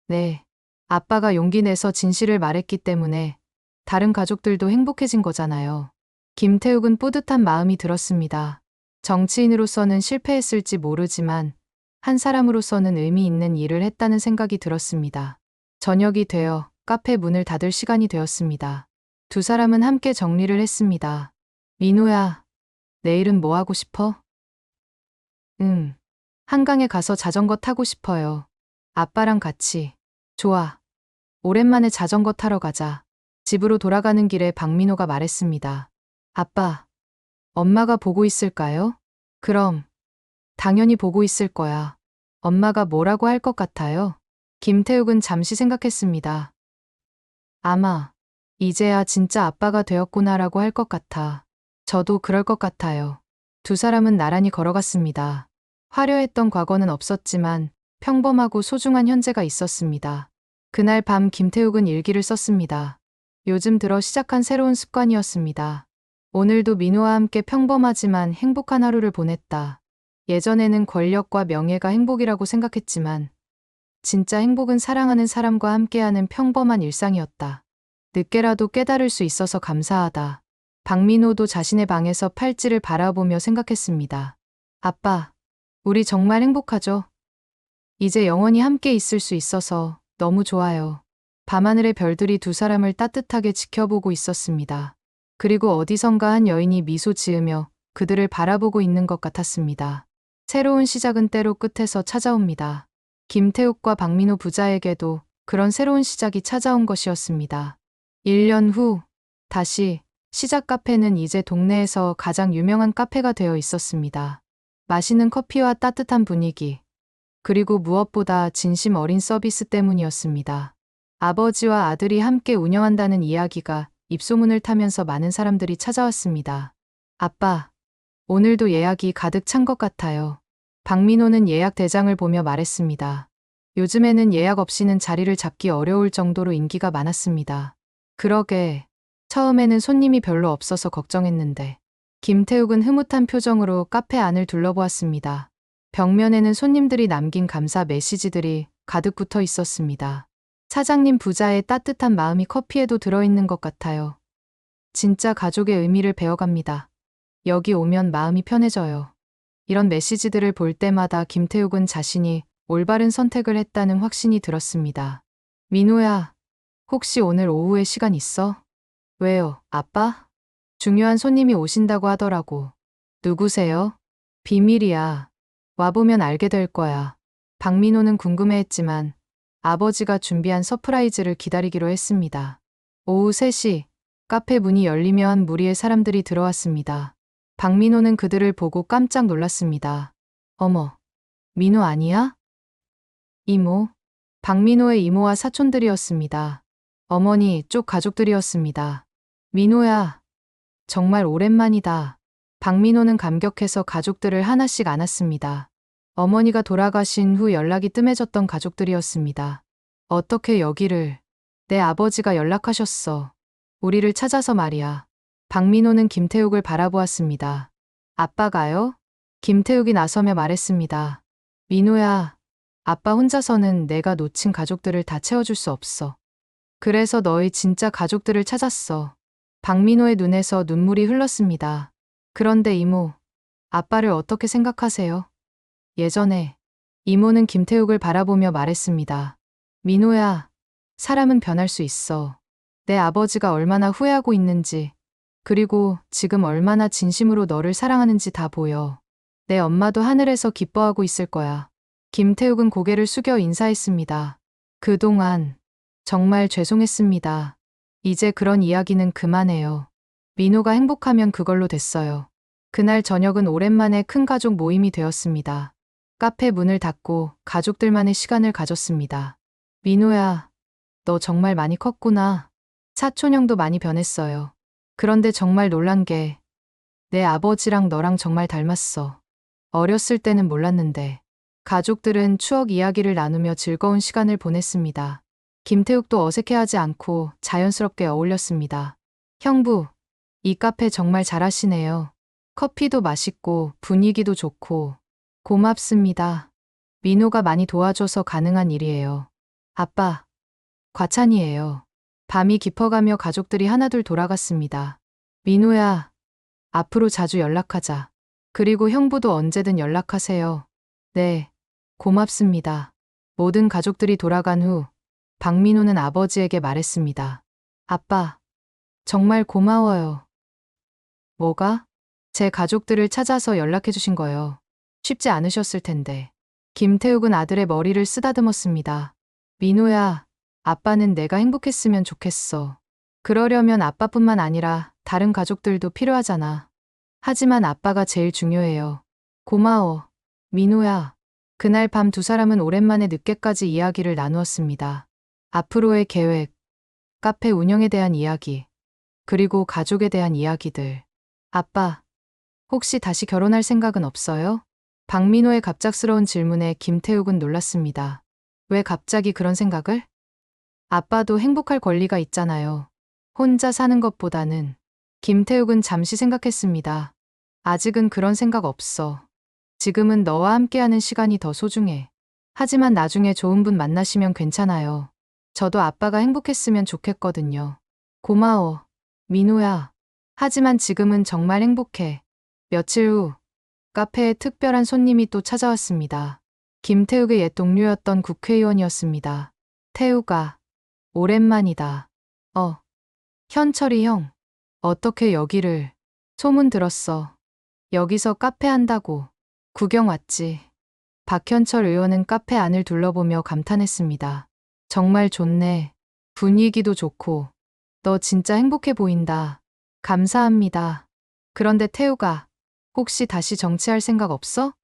네. 아빠가 용기 내서 진실을 말했기 때문에 다른 가족들도 행복해진 거잖아요. 김태욱은 뿌듯한 마음이 들었습니다. 정치인으로서는 실패했을지 모르지만 한 사람으로서는 의미 있는 일을 했다는 생각이 들었습니다. 저녁이 되어 카페 문을 닫을 시간이 되었습니다. 두 사람은 함께 정리를 했습니다. 민호야, 내일은 뭐 하고 싶어? 한강에 가서 자전거 타고 싶어요. 아빠랑 같이. 좋아. 오랜만에 자전거 타러 가자. 집으로 돌아가는 길에 박민호가 말했습니다. 아빠, 엄마가 보고 있을까요? 그럼, 당연히 보고 있을 거야. 엄마가 뭐라고 할 것 같아요? 김태욱은 잠시 생각했습니다. 아마, 이제야 진짜 아빠가 되었구나라고 할 것 같아. 저도 그럴 것 같아요. 두 사람은 나란히 걸어갔습니다. 화려했던 과거는 없었지만 평범하고 소중한 현재가 있었습니다. 그날 밤 김태욱은 일기를 썼습니다. 요즘 들어 시작한 새로운 습관이었습니다. 오늘도 민호와 함께 평범하지만 행복한 하루를 보냈다. 예전에는 권력과 명예가 행복이라고 생각했지만 진짜 행복은 사랑하는 사람과 함께하는 평범한 일상이었다. 늦게라도 깨달을 수 있어서 감사하다. 박민호도 자신의 방에서 팔찌를 바라보며 생각했습니다. 아빠, 우리 정말 행복하죠? 이제 영원히 함께 있을 수 있어서 너무 좋아요. 밤하늘의 별들이 두 사람을 따뜻하게 지켜보고 있었습니다. 그리고 어디선가 한 여인이 미소 지으며 그들을 바라보고 있는 것 같았습니다. 새로운 시작은 때로 끝에서 찾아옵니다. 김태욱과 박민호 부자에게도 그런 새로운 시작이 찾아온 것이었습니다. 1년 후, 다시 시작 카페는 이제 동네에서 가장 유명한 카페가 되어 있었습니다. 맛있는 커피와 따뜻한 분위기, 그리고 무엇보다 진심 어린 서비스 때문이었습니다. 아버지와 아들이 함께 운영한다는 이야기가 입소문을 타면서 많은 사람들이 찾아왔습니다. 아빠, 오늘도 예약이 가득 찬 것 같아요. 박민호는 예약 대장을 보며 말했습니다. 요즘에는 예약 없이는 자리를 잡기 어려울 정도로 인기가 많았습니다. 그러게, 처음에는 손님이 별로 없어서 걱정했는데. 김태욱은 흐뭇한 표정으로 카페 안을 둘러보았습니다. 벽면에는 손님들이 남긴 감사 메시지들이 가득 붙어 있었습니다. 사장님 부자의 따뜻한 마음이 커피에도 들어있는 것 같아요. 진짜 가족의 의미를 배워갑니다. 여기 오면 마음이 편해져요. 이런 메시지들을 볼 때마다 김태욱은 자신이 올바른 선택을 했다는 확신이 들었습니다. 민호야, 혹시 오늘 오후에 시간 있어? 왜요, 아빠? 중요한 손님이 오신다고 하더라고. 누구세요? 비밀이야. 와보면 알게 될 거야. 박민호는 궁금해했지만 아버지가 준비한 서프라이즈를 기다리기로 했습니다. 오후 3시, 카페 문이 열리며 한 무리의 사람들이 들어왔습니다. 박민호는 그들을 보고 깜짝 놀랐습니다. 어머, 민호 아니야? 이모. 박민호의 이모와 사촌들이었습니다. 어머니 쪽 가족들이었습니다. 민호야, 정말 오랜만이다. 박민호는 감격해서 가족들을 하나씩 안았습니다. 어머니가 돌아가신 후 연락이 뜸해졌던 가족들이었습니다. 어떻게 여기를? 내 아버지가 연락하셨어. 우리를 찾아서 말이야. 박민호는 김태욱을 바라보았습니다. 아빠가요? 김태욱이 나서며 말했습니다. 민호야, 아빠 혼자서는 내가 놓친 가족들을 다 채워줄 수 없어. 그래서 너희 진짜 가족들을 찾았어. 박민호의 눈에서 눈물이 흘렀습니다. 그런데 이모, 아빠를 어떻게 생각하세요? 예전에 이모는 김태욱을 바라보며 말했습니다. 민호야, 사람은 변할 수 있어. 내 아버지가 얼마나 후회하고 있는지, 그리고 지금 얼마나 진심으로 너를 사랑하는지 다 보여. 내 엄마도 하늘에서 기뻐하고 있을 거야. 김태욱은 고개를 숙여 인사했습니다. 그동안 정말 죄송했습니다. 이제 그런 이야기는 그만해요. 민호가 행복하면 그걸로 됐어요. 그날 저녁은 오랜만에 큰 가족 모임이 되었습니다. 카페 문을 닫고 가족들만의 시간을 가졌습니다. 민호야, 너 정말 많이 컸구나. 사촌형도 많이 변했어요. 그런데 정말 놀란 게 내 아버지랑 너랑 정말 닮았어. 어렸을 때는 몰랐는데. 가족들은 추억 이야기를 나누며 즐거운 시간을 보냈습니다. 김태욱도 어색해하지 않고 자연스럽게 어울렸습니다. 형부, 이 카페 정말 잘하시네요. 커피도 맛있고 분위기도 좋고. 고맙습니다. 민호가 많이 도와줘서 가능한 일이에요. 아빠, 과찬이에요. 밤이 깊어가며 가족들이 하나둘 돌아갔습니다. 민호야, 앞으로 자주 연락하자. 그리고 형부도 언제든 연락하세요. 네, 고맙습니다. 모든 가족들이 돌아간 후 박민호는 아버지에게 말했습니다. 아빠, 정말 고마워요. 뭐가? 제 가족들을 찾아서 연락해 주신 거요. 쉽지 않으셨을 텐데. 김태욱은 아들의 머리를 쓰다듬었습니다. 민호야, 아빠는 내가 행복했으면 좋겠어. 그러려면 아빠뿐만 아니라 다른 가족들도 필요하잖아. 하지만 아빠가 제일 중요해요. 고마워, 민호야. 그날 밤 두 사람은 오랜만에 늦게까지 이야기를 나누었습니다. 앞으로의 계획, 카페 운영에 대한 이야기, 그리고 가족에 대한 이야기들. 아빠, 혹시 다시 결혼할 생각은 없어요? 박민호의 갑작스러운 질문에 김태욱은 놀랐습니다. 왜 갑자기 그런 생각을? 아빠도 행복할 권리가 있잖아요. 혼자 사는 것보다는. 김태욱은 잠시 생각했습니다. 아직은 그런 생각 없어. 지금은 너와 함께하는 시간이 더 소중해. 하지만 나중에 좋은 분 만나시면 괜찮아요. 저도 아빠가 행복했으면 좋겠거든요. 고마워, 민호야. 하지만 지금은 정말 행복해. 며칠 후 카페에 특별한 손님이 또 찾아왔습니다. 김태욱의 옛 동료였던 국회의원이었습니다. 태욱아, 오랜만이다. 현철이 형, 어떻게 여기를? 소문 들었어. 여기서 카페 한다고. 구경 왔지. 박현철 의원은 카페 안을 둘러보며 감탄했습니다. 정말 좋네. 분위기도 좋고. 너 진짜 행복해 보인다. 감사합니다. 그런데 태욱아, 혹시 다시 정치할 생각 없어?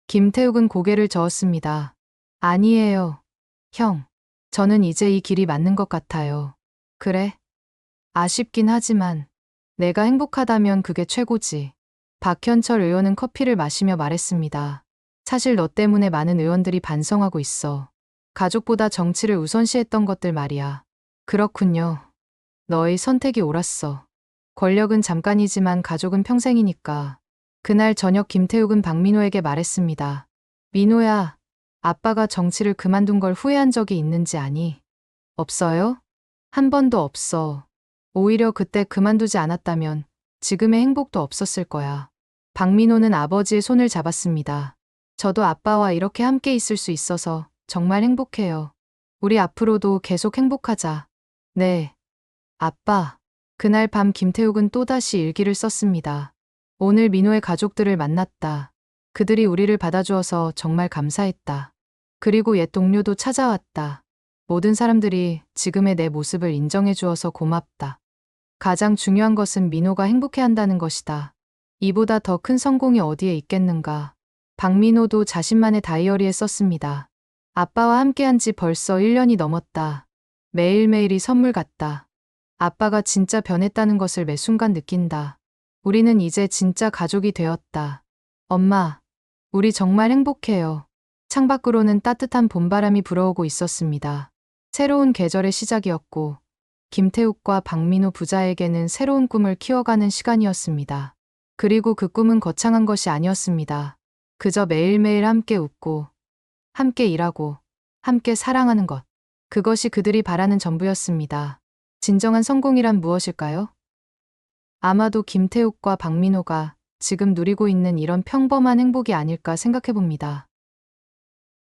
김태욱은 고개를 저었습니다. 아니에요. 형, 저는 이제 이 길이 맞는 것 같아요. 그래? 아쉽긴 하지만 내가 행복하다면 그게 최고지. 박현철 의원은 커피를 마시며 말했습니다. 사실 너 때문에 많은 의원들이 반성하고 있어. 가족보다 정치를 우선시했던 것들 말이야. 그렇군요. 너의 선택이 옳았어. 권력은 잠깐이지만 가족은 평생이니까. 그날 저녁 김태욱은 박민호에게 말했습니다. 민호야, 아빠가 정치를 그만둔 걸 후회한 적이 있는지 아니? 없어요? 한 번도 없어. 오히려 그때 그만두지 않았다면 지금의 행복도 없었을 거야. 박민호는 아버지의 손을 잡았습니다. 저도 아빠와 이렇게 함께 있을 수 있어서 정말 행복해요. 우리 앞으로도 계속 행복하자. 네. 아빠. 그날 밤 김태욱은 또다시 일기를 썼습니다. 오늘 민호의 가족들을 만났다. 그들이 우리를 받아주어서 정말 감사했다. 그리고 옛 동료도 찾아왔다. 모든 사람들이 지금의 내 모습을 인정해 주어서 고맙다. 가장 중요한 것은 민호가 행복해 한다는 것이다. 이보다 더 큰 성공이 어디에 있겠는가. 박민호도 자신만의 다이어리에 썼습니다. 아빠와 함께한 지 벌써 1년이 넘었다. 매일매일이 선물 같다. 아빠가 진짜 변했다는 것을 매 순간 느낀다. 우리는 이제 진짜 가족이 되었다. 엄마, 우리 정말 행복해요. 창밖으로는 따뜻한 봄바람이 불어오고 있었습니다. 새로운 계절의 시작이었고, 김태욱과 박민호 부자에게는 새로운 꿈을 키워가는 시간이었습니다. 그리고 그 꿈은 거창한 것이 아니었습니다. 그저 매일매일 함께 웃고, 함께 일하고, 함께 사랑하는 것. 그것이 그들이 바라는 전부였습니다. 진정한 성공이란 무엇일까요? 아마도 김태욱과 박민호가 지금 누리고 있는 이런 평범한 행복이 아닐까 생각해 봅니다.